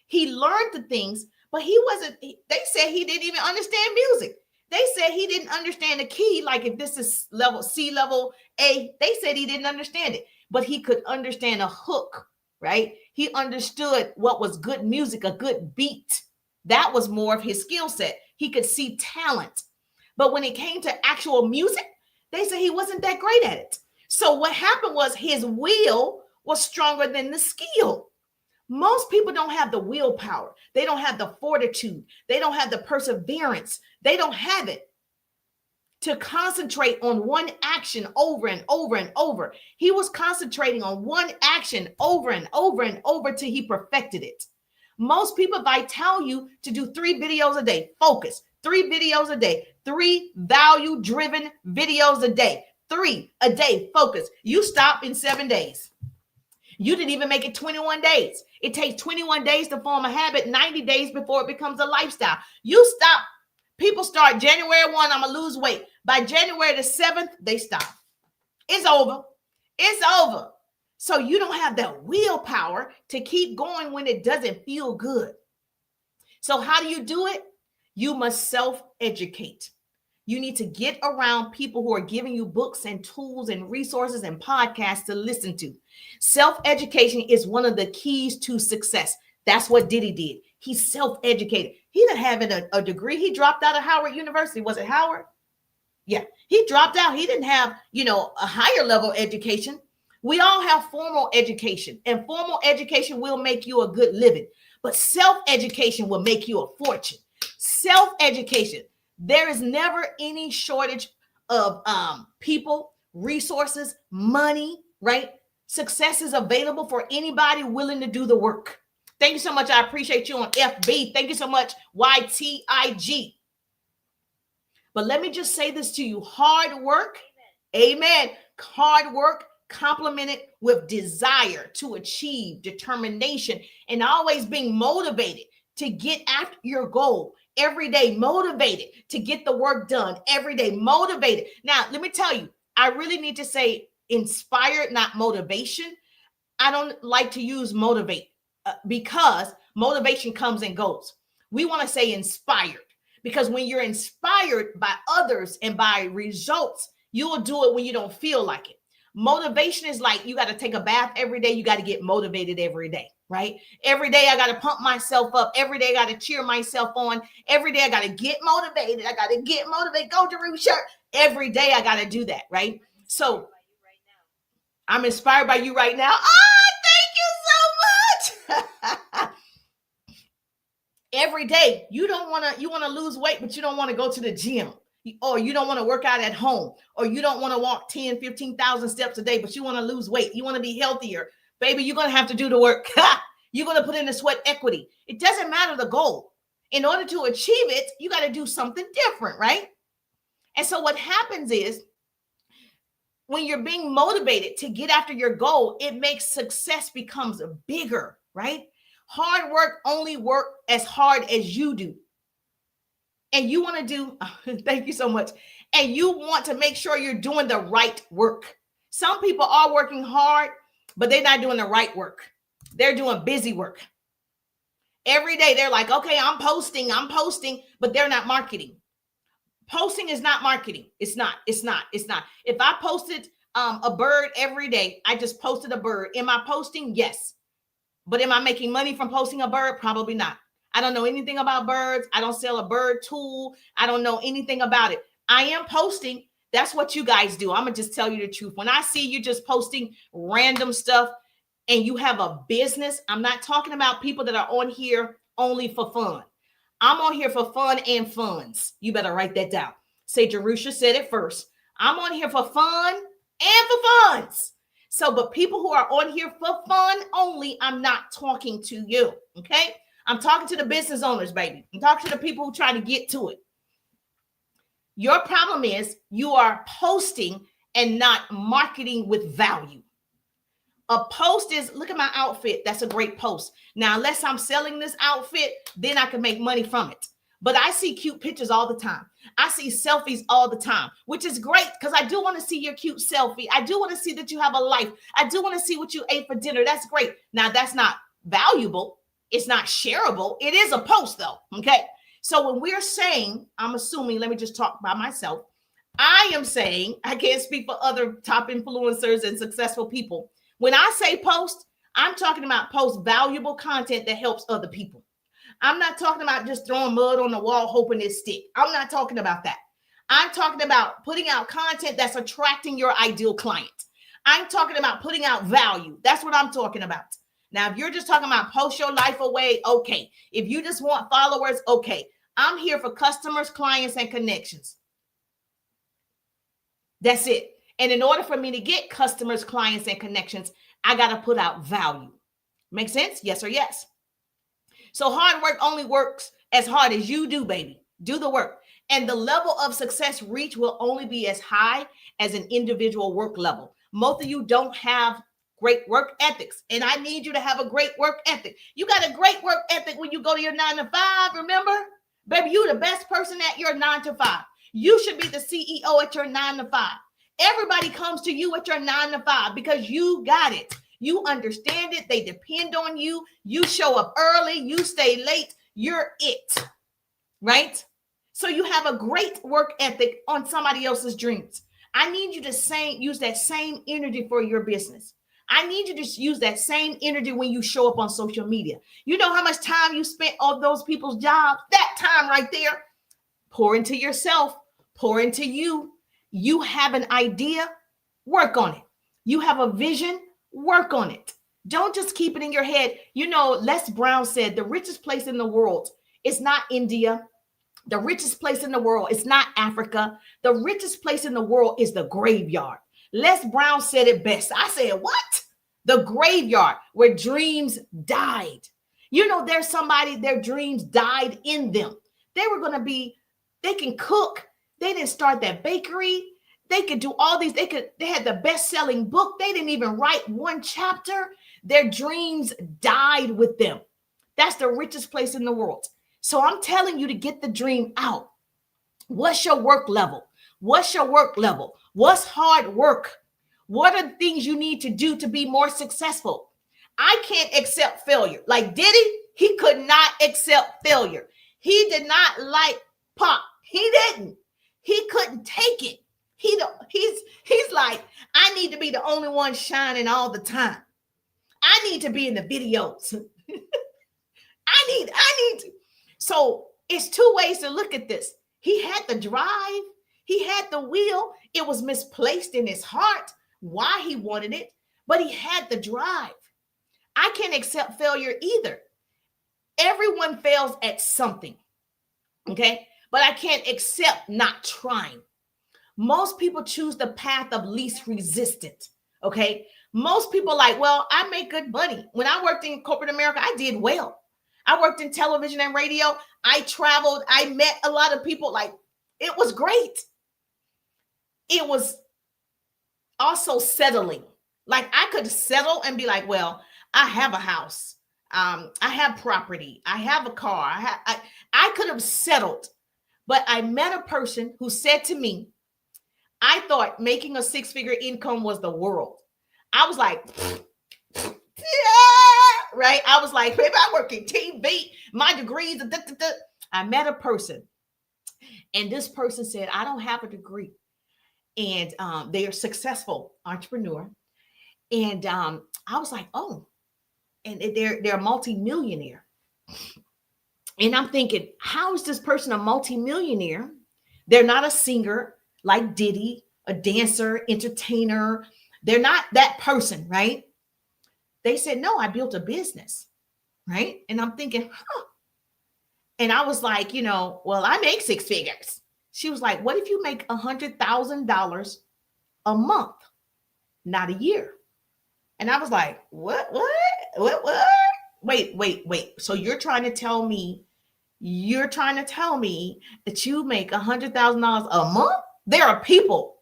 He learned the things, but they said he didn't even understand music. They said he didn't understand the key. Like if this is level C, level A, they said he didn't understand it, but he could understand a hook, right? He understood what was good music, a good beat. That was more of his skill set. He could see talent. But when it came to actual music, they said he wasn't that great at it. So what happened was his will was stronger than the skill. Most people don't have the willpower. They don't have the fortitude. They don't have the perseverance. They don't have it to concentrate on one action over and over and over. He was concentrating on one action over and over and over till he perfected it. Most people, if I tell you to do 3 videos a day, focus, 3 videos a day, 3 value-driven videos a day, 3 a day, focus. You stop in 7 days. You didn't even make it 21 days. It takes 21 days to form a habit, 90 days before it becomes a lifestyle. You stop. People start January 1, I'm going to lose weight. By January the 7th, they stop. It's over. It's over. So you don't have that willpower to keep going when it doesn't feel good. So how do you do it? You must self-educate. You need to get around people who are giving you books and tools and resources and podcasts to listen to. Self-education is one of the keys to success. That's what Diddy did. He self-educated. He didn't have a degree. He dropped out of Howard University. Was it Howard? Yeah, he dropped out. He didn't have, a higher level education. We all have formal education, and formal education will make you a good living, but self-education will make you a fortune. Self-education. There is never any shortage of people, resources, money, right? Success is available for anybody willing to do the work. Thank you so much. I appreciate you on FB. Thank you so much, YTIG. But let me just say this to you. Hard work, amen. Hard work complemented with desire to achieve, determination, and always being motivated to get after your goal every day, motivated to get the work done every day, motivated. Now, let me tell you, I really need to say inspired, not motivation. I don't like to use motivate because motivation comes and goes. We want to say inspired because when you're inspired by others and by results, you will do it when you don't feel like it. Motivation is like you got to take a bath every day. You got to get motivated every day, right? Every day I got to pump myself up. Every day I got to cheer myself on. Every day I got to get motivated. I got to get motivated. Go to Ruth shirt. Every day I got to do that, right? So I'm inspired by you right now. Oh, thank you so much. Every day you want to lose weight, but you don't want to go to the gym. Or you don't want to work out at home, or you don't want to walk 10, 15,000 steps a day, but you want to lose weight. You want to be healthier. Baby, you're going to have to do the work. You're going to put in the sweat equity. It doesn't matter the goal. In order to achieve it, you got to do something different, right? And so what happens is when you're being motivated to get after your goal, it makes success becomes bigger, right? Hard work only work as hard as you do. And you want to do, thank you so much. And you want to make sure you're doing the right work. Some people are working hard, but they're not doing the right work. They're doing busy work. Every day they're like, okay, I'm posting, but they're not marketing. Posting is not marketing. It's not. If I posted a bird every day, I just posted a bird. Am I posting? Yes. But am I making money from posting a bird? Probably not. I don't know anything about birds. I don't sell a bird tool. I don't know anything about it. I am posting. That's what you guys do. I'm going to just tell you the truth. When I see you just posting random stuff and you have a business, I'm not talking about people that are on here only for fun. I'm on here for fun and funds. You better write that down. Say Jerusha said it first. I'm on here for fun and for funds. So, but people who are on here for fun only, I'm not talking to you. Okay. I'm talking to the business owners, baby. I'm talking to the people who try to get to it. Your problem is you are posting and not marketing with value. A post is, look at my outfit. That's a great post. Now, unless I'm selling this outfit, then I can make money from it. But I see cute pictures all the time. I see selfies all the time, which is great because I do want to see your cute selfie. I do want to see that you have a life. I do want to see what you ate for dinner. That's great. Now, that's not valuable. It's not shareable. It is a post though. Okay. So when we're saying, I'm assuming, let me just talk by myself. I am saying, I can't speak for other top influencers and successful people. When I say post, I'm talking about post valuable content that helps other people. I'm not talking about just throwing mud on the wall, hoping it stick. I'm not talking about that. I'm talking about putting out content that's attracting your ideal client. I'm talking about putting out value. That's what I'm talking about. Now, if you're just talking about post your life away, okay. If you just want followers, okay. I'm here for customers, clients, and connections. That's it. And in order for me to get customers, clients, and connections, I got to put out value. Make sense? Yes or yes? So hard work only works as hard as you do, baby. Do the work. And the level of success reach will only be as high as an individual work level. Most of you don't have great work ethics. And I need you to have a great work ethic. You got a great work ethic when you go to your 9 to 5, remember? Baby, you the best person at your 9 to 5. You should be the CEO at your 9 to 5. Everybody comes to you at your 9 to 5 because you got it. You understand it. They depend on you. You show up early. You stay late. You're it. Right? So you have a great work ethic on somebody else's dreams. I need you to use that same energy for your business. I need you to use that same energy when you show up on social media. You know how much time you spent on those people's jobs? That time right there. Pour into yourself. Pour into you. You have an idea. Work on it. You have a vision. Work on it. Don't just keep it in your head. You know, Les Brown said the richest place in the world is not India, The richest place in the world is not Africa. The richest place in the world is the graveyard. Les Brown said it best. I said, what? The graveyard where dreams died. You know, there's somebody, their dreams died in them. They were going to be, they can cook. They didn't start that bakery. They could do all these. They had the best-selling book. They didn't even write one chapter. Their dreams died with them. That's the richest place in the world. So I'm telling you to get the dream out. What's your work level? What's your work level? What's hard work? What are the things you need to do to be more successful? I can't accept failure. Like Diddy, he could not accept failure. He did not like pop. He didn't. He couldn't take it. He's like, I need to be the only one shining all the time. I need to be in the videos. I need to. So it's two ways to look at this. He had the drive. He had the will. It was misplaced in his heart why he wanted it, but he had the drive. I can't accept failure either. Everyone fails at something, okay? But I can't accept not trying. Most people choose the path of least resistance, okay? Most people like, well, I make good money. When I worked in corporate America, I did well. I worked in television and radio. I traveled. I met a lot of people. Like, it was great. It was also settling. Like, I could settle and be like, well, I have a house. I have property. I have a car. I could have settled. But I met a person who said to me, I thought making a six-figure income was the world. I was like, yeah, right? I was like, baby, I work in TV. My degrees. I met a person, and this person said, I don't have a degree. And they are successful entrepreneur. And I was like, oh, and they're a multimillionaire. And I'm thinking, how is this person a multimillionaire? They're not a singer like Diddy, a dancer, entertainer. They're not that person, right? They said, no, I built a business, right? And I'm thinking, huh. And I was like, well, I make six figures. She was like, what if you make $100,000 a month, not a year? And I was like, what? Wait. So you're trying to tell me that you make $100,000 a month? There are people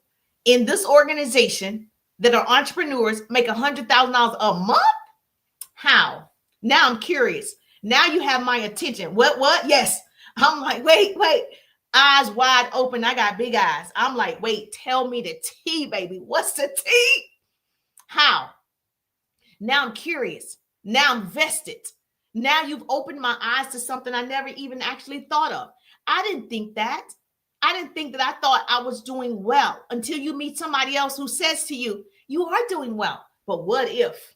in this organization that are entrepreneurs make $100,000 a month. How? Now I'm curious. Now you have my attention. What? Yes. I'm like, wait. Eyes wide open. I got big eyes. I'm like, wait, tell me the tea, baby. What's the tea? How? Now I'm curious. Now I'm vested. Now you've opened my eyes to something I never even actually thought of. I didn't think that. I thought I was doing well until you meet somebody else who says to you, you are doing well, but what if?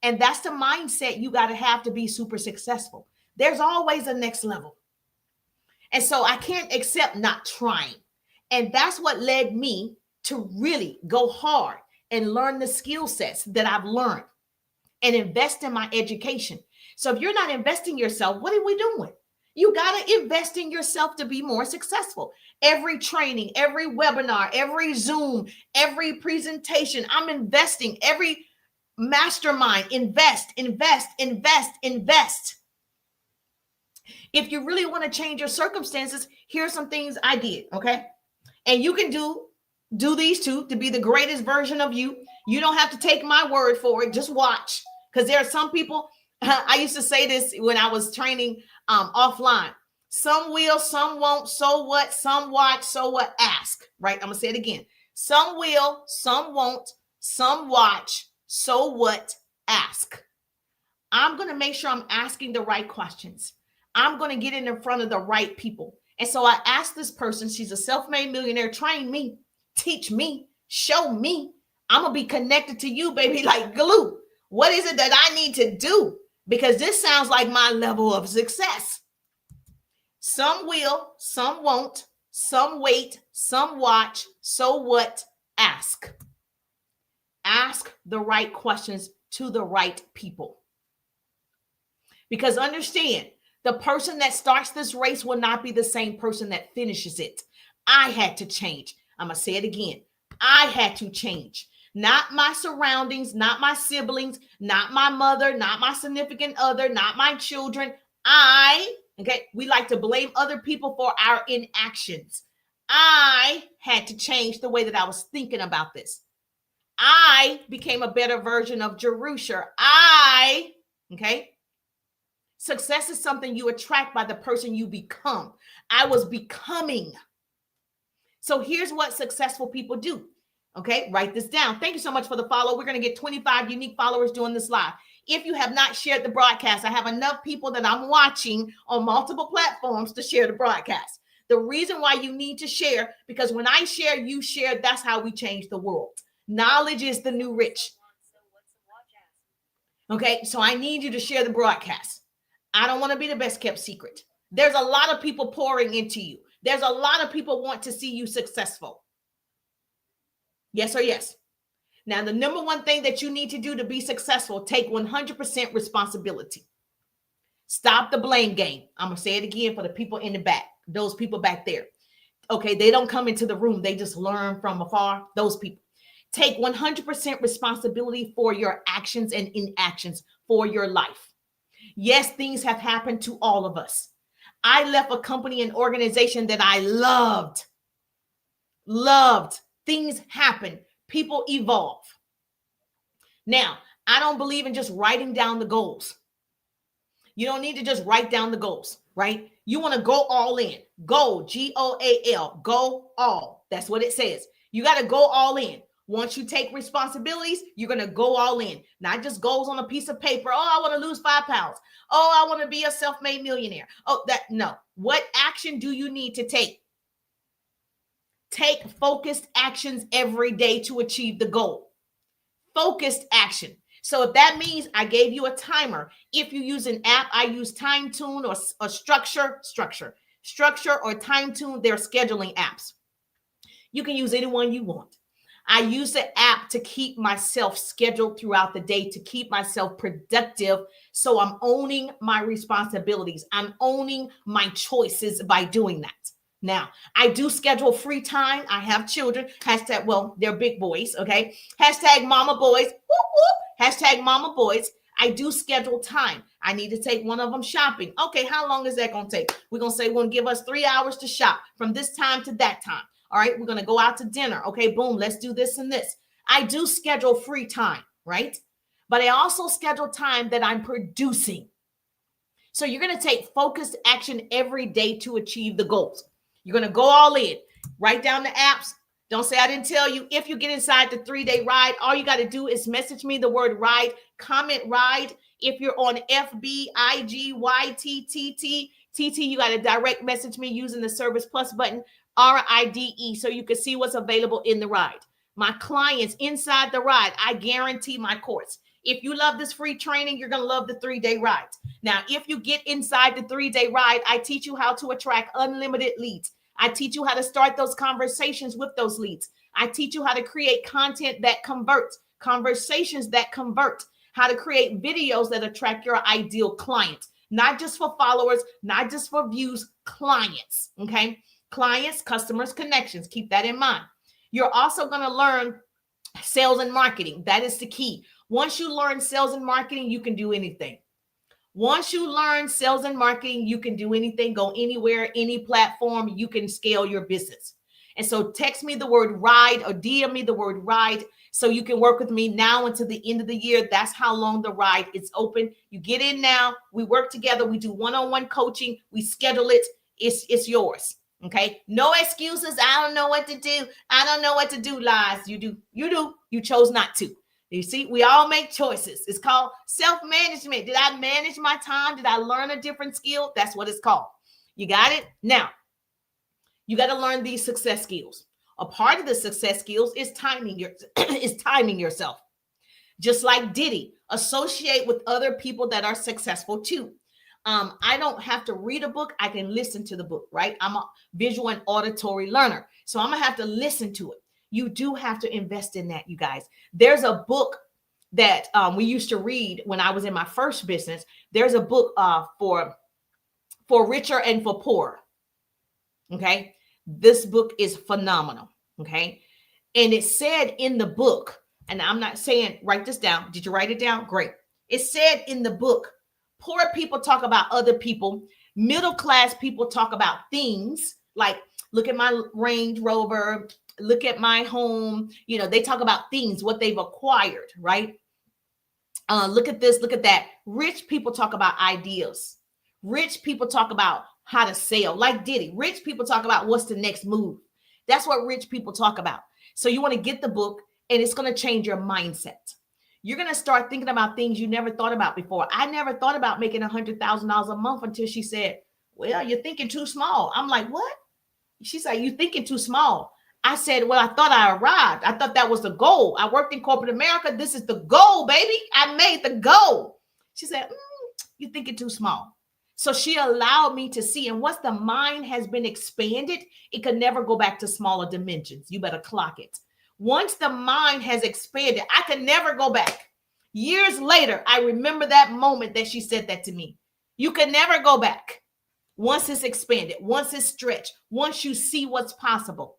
And that's the mindset you got to have to be super successful. There's always a next level. And so I can't accept not trying. And that's what led me to really go hard and learn the skill sets that I've learned and invest in my education. So if you're not investing in yourself, what are we doing? You got to invest in yourself to be more successful. Every training, every webinar, every Zoom, every presentation, I'm investing. Every mastermind, invest. If you really want to change your circumstances, here's some things I did, okay? And you can do these two to be the greatest version of you. You don't have to take my word for it. Just watch. Because there are some people, I used to say this when I was training offline. Some will, some won't. So what? Some watch. So what? Ask. Right? I'm going to say it again. Some will, some won't. Some watch. So what? Ask. I'm going to make sure I'm asking the right questions. I'm going to get in front of the right people. And so I asked this person, she's a self-made millionaire, train me, teach me, show me. I'm going to be connected to you, baby, like glue. What is it that I need to do? Because this sounds like my level of success. Some will, some won't, some wait, some watch. So what? Ask. Ask the right questions to the right people. Because understand, The person that starts this race will not be the same person that finishes it. I had to change. I'm going to say it again. I had to change. Not my surroundings, not my siblings, not my mother, not my significant other, not my children. We like to blame other people for our inactions. I had to change the way that I was thinking about this. I became a better version of Jerusha. Success is something you attract by the person you become. I was becoming. So here's what successful people do. Okay, write this down. Thank you so much for the follow. We're going to get 25 unique followers doing this live. If you have not shared the broadcast, I have enough people that I'm watching on multiple platforms to share the broadcast. The reason why you need to share, because when I share, you share, that's how we change the world. Knowledge is the new rich. Okay, so I need you to share the broadcast. I don't want to be the best kept secret. There's a lot of people pouring into you. There's a lot of people want to see you successful. Yes or yes? Now, the number one thing that you need to do to be successful, take 100% responsibility. Stop the blame game. I'm going to say it again for the people in the back, those people back there. Okay, they don't come into the room. They just learn from afar. Those people. Take 100% responsibility for your actions and inactions for your life. Yes, things have happened to all of us. I left a company and organization that I loved. Things happen. People evolve. Now, I don't believe in just writing down the goals. You don't need to just write down the goals, right? You want to go all in. Go, G-O-A-L, go all. That's what it says. You got to go all in. Once you take responsibilities, you're going to go all in. Not just goals on a piece of paper. Oh, I want to lose 5 pounds. Oh, I want to be a self-made millionaire. No. What action do you need to take? Take focused actions every day to achieve the goal. Focused action. So if that means I gave you a timer, if you use an app, I use TimeTune or Structure or TimeTune. They're scheduling apps. You can use any one you want. I use the app to keep myself scheduled throughout the day, to keep myself productive. So I'm owning my responsibilities. I'm owning my choices by doing that. Now, I do schedule free time. I have children. They're big boys, okay? Hashtag mama boys. Whoop, whoop. Hashtag mama boys. I do schedule time. I need to take one of them shopping. Okay, how long is that going to take? We're going to say we're going to give us 3 hours to shop from this time to that time. All right, we're going to go out to dinner. Okay, boom, let's do this and this. I do schedule free time, right? But I also schedule time that I'm producing. So you're going to take focused action every day to achieve the goals. You're going to go all in. Write down the apps. Don't say I didn't tell you. If you get inside the 3-day ride, all you got to do is message me the word ride, comment ride. If you're on FB, IG, YT, TT, you got to direct message me using the Service Plus button, RIDE, so you can see what's available in the ride. My clients inside the ride, I guarantee my course. If you love this free training, you're going to love the 3-day ride. Now, if you get inside the 3-day ride, I teach you how to attract unlimited leads. I teach you how to start those conversations with those leads. I teach you how to create content that converts, conversations that convert, how to create videos that attract your ideal client, not just for followers, not just for views, clients, okay? Clients, customers, connections. Keep that in mind. You're also going to learn sales and marketing. That is the key. Once you learn sales and marketing, you can do anything. Once you learn sales and marketing, you can do anything, go anywhere, any platform, you can scale your business. And so text me the word ride or DM me the word ride so you can work with me now until the end of the year. That's how long the ride is open. You get in now, we work together, we do one-on-one coaching, we schedule it, it's yours. Okay. No excuses. I don't know what to do. I don't know what to do. Lies. You do. You chose not to. You see, we all make choices. It's called self-management. Did I manage my time? Did I learn a different skill? That's what it's called. You got it? Now, you got to learn these success skills. A part of the success skills is timing yourself. Just like Diddy, associate with other people that are successful too. I don't have to read a book. I can listen to the book, right? I'm a visual and auditory learner. So I'm going to have to listen to it. You do have to invest in that, you guys. There's a book that we used to read when I was in my first business. There's a book for for richer and for poorer. Okay. This book is phenomenal. Okay. And it said in the book, and I'm not saying write this down. Did you write it down? Great. It said in the book, poor people talk about other people. Middle class people talk about things like, look at my Range Rover, look at my home. You know, they talk about things, what they've acquired, right? Look at this, look at that. Rich people talk about ideas. Rich people talk about how to sell, like Diddy. Rich people talk about what's the next move. That's what rich people talk about. So you want to get the book, and it's going to change your mindset. You're going to start thinking about things you never thought about before. I never thought about making $100,000 a month until she said, well, you're thinking too small. I'm like, what? She's like, you're thinking too small. I said, well, I thought I arrived. I thought that was the goal. I worked in corporate America. This is the goal, baby. I made the goal. She said, you're thinking too small. So she allowed me to see. And once the mind has been expanded, it could never go back to smaller dimensions. You better clock it. Once the mind has expanded, I can never go back. Years later, I remember that moment that she said that to me. You can never go back. Once it's expanded, once it's stretched, once you see what's possible.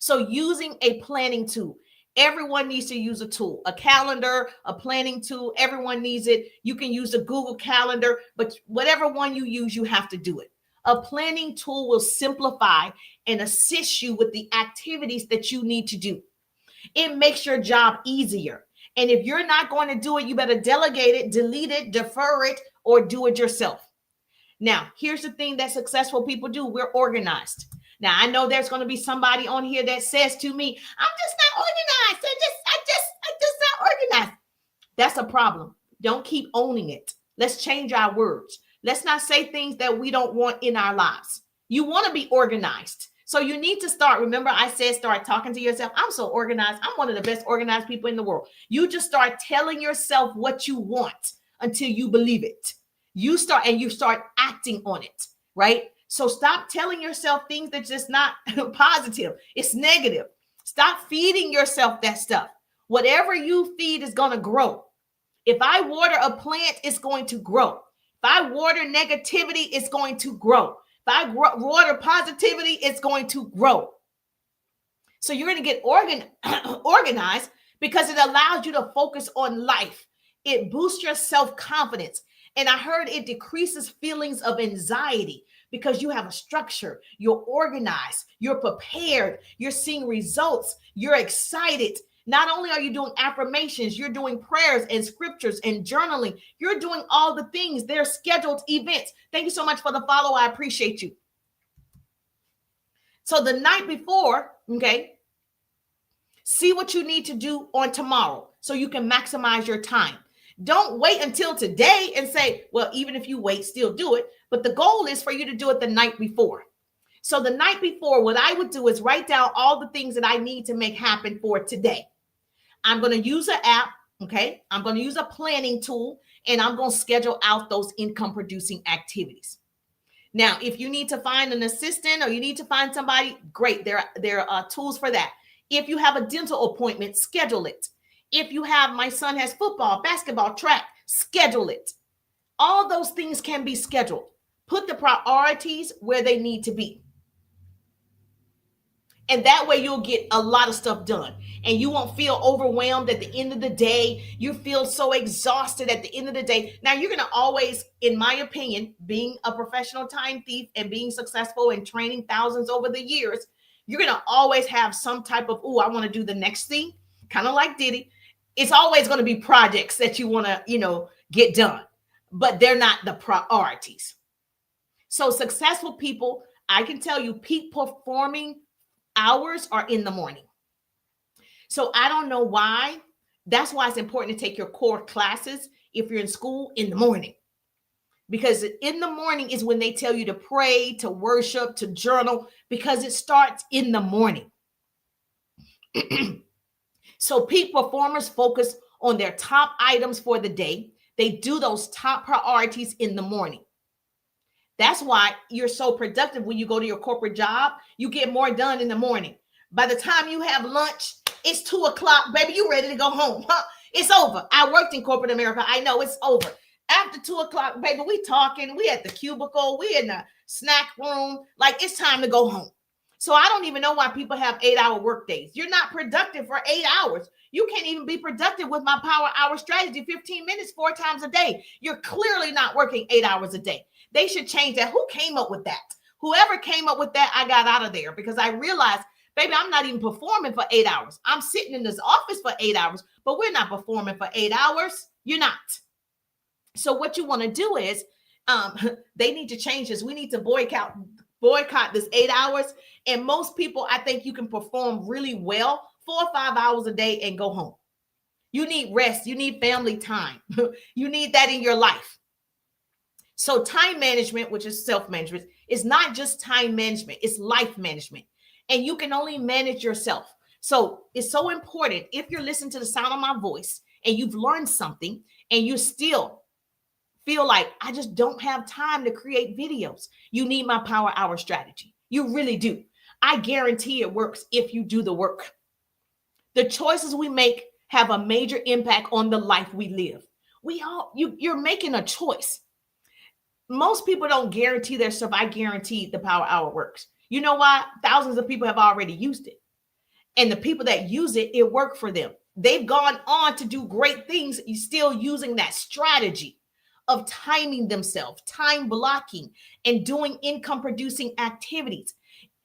So using a planning tool, everyone needs to use a tool, a calendar, a planning tool. Everyone needs it. You can use a Google Calendar, but whatever one you use, you have to do it. A planning tool will simplify and assist you with the activities that you need to do. It makes your job easier. And if you're not going to do it, you better delegate it, delete it, defer it, or do it yourself. Now, here's the thing that successful people do. We're organized. Now, I know there's going to be somebody on here that says to me, I'm just not organized. I just not organized. That's a problem. Don't keep owning it. Let's change our words. Let's not say things that we don't want in our lives. You want to be organized. So you need to start. Remember, I said, start talking to yourself. I'm so organized. I'm one of the best organized people in the world. You just start telling yourself what you want until you believe it. You start acting on it, right? So stop telling yourself things that's just not positive. It's negative. Stop feeding yourself that stuff. Whatever you feed is going to grow. If I water a plant, it's going to grow. If I water negativity, it's going to grow. If I water positivity, it's going to grow. So you're going to get organized because it allows you to focus on life. It boosts your self-confidence. And I heard it decreases feelings of anxiety because you have a structure. You're organized. You're prepared. You're seeing results. You're excited. Not only are you doing affirmations, you're doing prayers and scriptures and journaling. You're doing all the things. They're scheduled events. Thank you so much for the follow. I appreciate you. So the night before, okay, see what you need to do on tomorrow so you can maximize your time. Don't wait until today and say, well, even if you wait, still do it. But the goal is for you to do it the night before. So the night before, what I would do is write down all the things that I need to make happen for today. I'm going to use an app, okay? I'm going to use a planning tool, and I'm going to schedule out those income-producing activities. Now, if you need to find an assistant or you need to find somebody, great. There are tools for that. If you have a dental appointment, schedule it. If you have, my son has football, basketball, track, schedule it. All those things can be scheduled. Put the priorities where they need to be. And that way you'll get a lot of stuff done. And you won't feel overwhelmed at the end of the day. You feel so exhausted at the end of the day. Now, you're going to always, in my opinion, being a professional time thief and being successful and training thousands over the years, you're going to always have some type of, I want to do the next thing, kind of like Diddy. It's always going to be projects that you want to, get done, but they're not the priorities. So successful people, I can tell you, peak performing hours are in the morning. So I don't know why. That's why it's important to take your core classes if you're in school in the morning, because in the morning is when they tell you to pray, to worship, to journal, because it starts in the morning. So peak performers focus on their top items for the day. They do those top priorities in the morning. That's why you're so productive when you go to your corporate job. You get more done in the morning. By the time you have lunch, it's 2:00, baby. You ready to go home? Huh? It's over. I worked in corporate America. I know it's over. After 2 o'clock, baby, we talking. We at the cubicle. We in the snack room. Like, it's time to go home. So I don't even know why people have 8-hour work days. You're not productive for 8 hours. You can't even be productive with my power hour strategy, 15 minutes, 4 times a day. You're clearly not working 8 hours a day. They should change that. Who came up with that? Whoever came up with that, I got out of there because I realized, baby, I'm not even performing for 8 hours. I'm sitting in this office for 8 hours, but we're not performing for 8 hours. You're not. So what you want to do is they need to change this. We need to boycott this 8 hours. And most people, I think you can perform really well 4 or 5 hours a day and go home. You need rest. You need family time. You need that in your life. So time management, which is self-management, is not just time management. It's life management. And you can only manage yourself. So it's so important if you're listening to the sound of my voice and you've learned something and you still feel like, I just don't have time to create videos. You need my power hour strategy. You really do. I guarantee it works if you do the work. The choices we make have a major impact on the life we live. You're making a choice. Most people don't guarantee their stuff. I guarantee the power hour works. You know why? Thousands of people have already used it. And the people that use it, it worked for them. They've gone on to do great things. You're still using that strategy of timing themselves, time blocking, and doing income producing activities.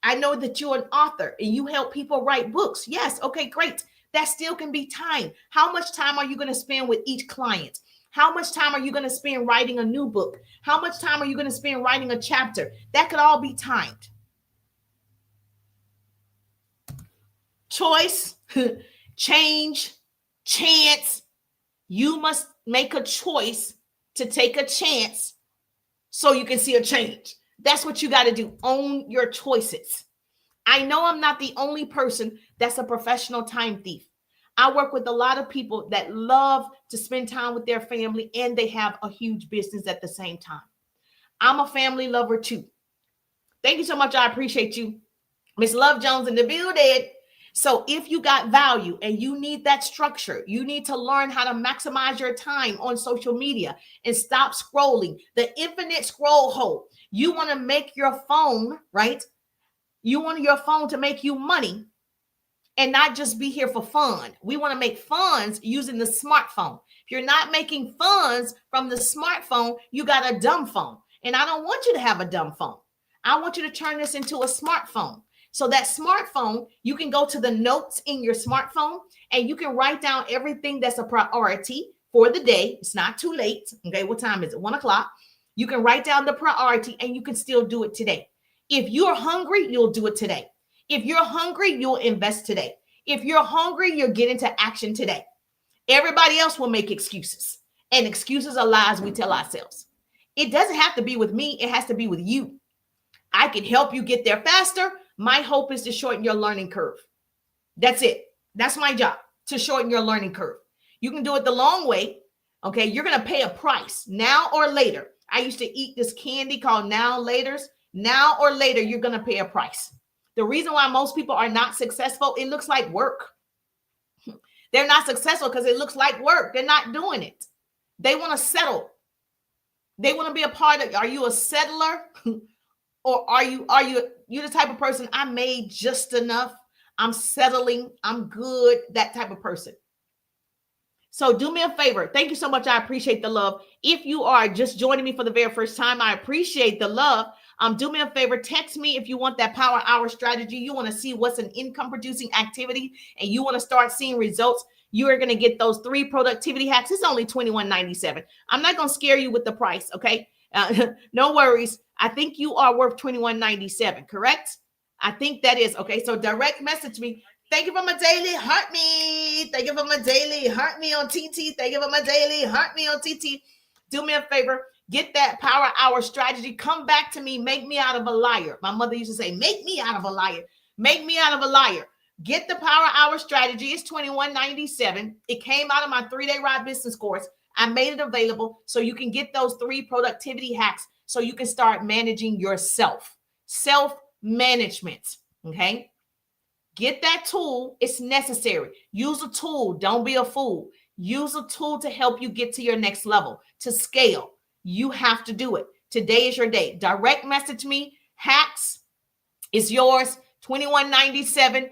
I know that you're an author and you help people write books. Yes. Okay, great. That still can be time. How much time are you going to spend with each client? How much time are you going to spend writing a new book? How much time are you going to spend writing a chapter? That could all be timed. Choice, change, chance. You must make a choice to take a chance so you can see a change. That's what you got to do. Own your choices. I know I'm not the only person that's a professional time thief. I work with a lot of people that love to spend time with their family and they have a huge business at the same time. I'm a family lover too. Thank you so much. I appreciate you. Miss Love Jones in the building. So if you got value and you need that structure, you need to learn how to maximize your time on social media and stop scrolling. The infinite scroll hole. You want to make your phone, right? You want your phone to make you money and not just be here for fun. We want to make funds using the smartphone. If you're not making funds from the smartphone, you got a dumb phone. And I don't want you to have a dumb phone. I want you to turn this into a smartphone. So that smartphone, you can go to the notes in your smartphone and you can write down everything that's a priority for the day. It's not too late. Okay, what time is it? 1 o'clock. You can write down the priority and you can still do it today. If you're hungry, you'll do it today. If you're hungry, you'll invest today. If you're hungry, you'll get into action today. Everybody else will make excuses. And excuses are lies we tell ourselves. It doesn't have to be with me. It has to be with you. I can help you get there faster. My hope is to shorten your learning curve. That's it. That's my job, to shorten your learning curve. You can do it the long way. Okay, you're going to pay a price now or later. I used to eat this candy called Now Laters. Now or later, you're going to pay a price. The reason why most people are not successful, it looks like work. They're not successful because it looks like work. They're not doing it. They want to settle. They want to be a part of. Are you a settler? Or are you the type of person, I made just enough, I'm settling, I'm good, that type of person? So do me a favor. Thank you so much. I appreciate the love. If you are just joining me for the very first time, I appreciate the love. Do me a favor. Text me if you want that power hour strategy. You want to see what's an income producing activity and you want to start seeing results. You are going to get those 3 productivity hacks. It's only $21.97. I'm not going to scare you with the price. Okay. No worries. I think you are worth $21.97, correct? I think that is. Okay, so direct message me. Thank you for my daily heart me. Thank you for my daily heart me on TT. Thank you for my daily heart me on TT. Do me a favor. Get that power hour strategy. Come back to me. Make me out of a liar. My mother used to say, make me out of a liar. Make me out of a liar. Get the power hour strategy. It's $21.97. It came out of my 3-day ride business course. I made it available so you can get those 3 productivity hacks so you can start managing yourself. Self-management, okay? Get that tool. It's necessary. Use a tool. Don't be a fool. Use a tool to help you get to your next level, to scale. You have to do it. Today is your day. Direct message me. Hacks is yours. $21.97.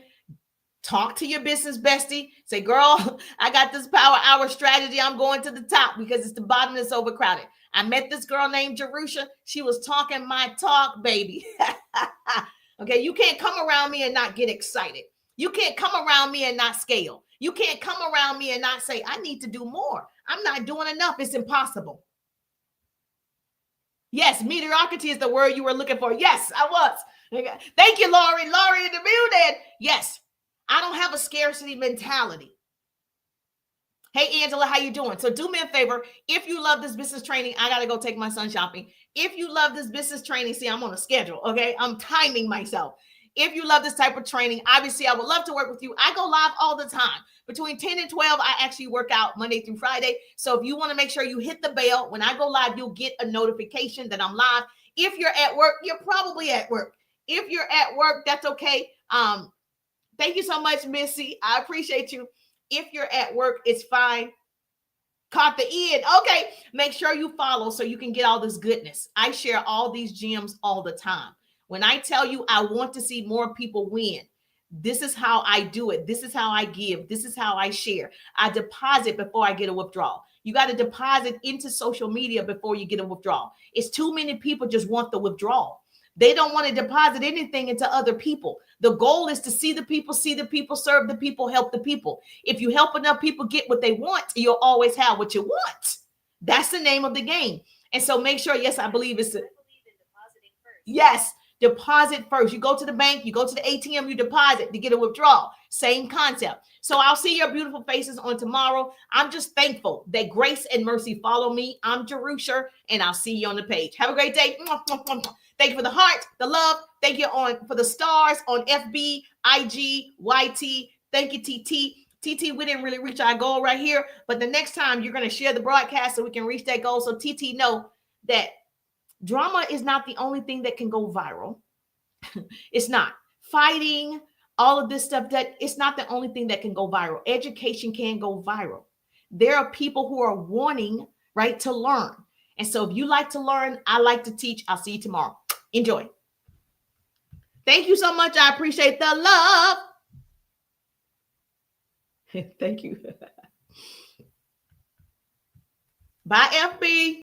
Talk to your business bestie. Say, girl, I got this power hour strategy. I'm going to the top because it's the bottom that's overcrowded. I met this girl named Jerusha. She was talking my talk, baby. Okay, you can't come around me and not get excited. You can't come around me and not scale. You can't come around me and not say, I need to do more. I'm not doing enough. It's impossible. Yes, mediocrity is the word you were looking for. Yes, I was. Thank you, Laurie. Laurie in the building. Yes, I don't have a scarcity mentality. Hey, Angela, how you doing? So do me a favor. If you love this business training, I got to go take my son shopping. If you love this business training, see, I'm on a schedule, okay? I'm timing myself. If you love this type of training, obviously, I would love to work with you. I go live all the time. Between 10 and 12, I actually work out Monday through Friday. So if you want to make sure you hit the bell, when I go live, you'll get a notification that I'm live. If you're at work, you're probably at work. If you're at work, that's okay. Thank you so much, Missy. I appreciate you. If you're at work, it's fine. Caught the end. Okay. Make sure you follow so you can get all this goodness. I share all these gems all the time. When I tell you I want to see more people win, this is how I do it. This is how I give. This is how I share. I deposit before I get a withdrawal. You got to deposit into social media before you get a withdrawal. It's too many people just want the withdrawal. They don't want to deposit anything into other people. The goal is to see the people, serve the people, help the people. If you help enough people get what they want, you'll always have what you want. That's the name of the game. And so make sure, yes, I believe it's yes, deposit first. You go to the bank, you go to the ATM, you deposit to get a withdrawal. Same concept. So I'll see your beautiful faces on tomorrow. I'm just thankful that grace and mercy follow me. I'm Jerusha, and I'll see you on the page. Have a great day. Thank you for the heart, the love. Thank you for the stars on FB, IG, YT. Thank you, TT. TT, we didn't really reach our goal right here, but the next time you're going to share the broadcast so we can reach that goal. So TT, know that drama is not the only thing that can go viral. It's not. Fighting, all of this stuff, that it's not the only thing that can go viral. Education can go viral. There are people who are wanting, right, to learn. And so if you like to learn, I like to teach. I'll see you tomorrow. Enjoy. Thank you so much. I appreciate the love. Thank you. Bye, FB.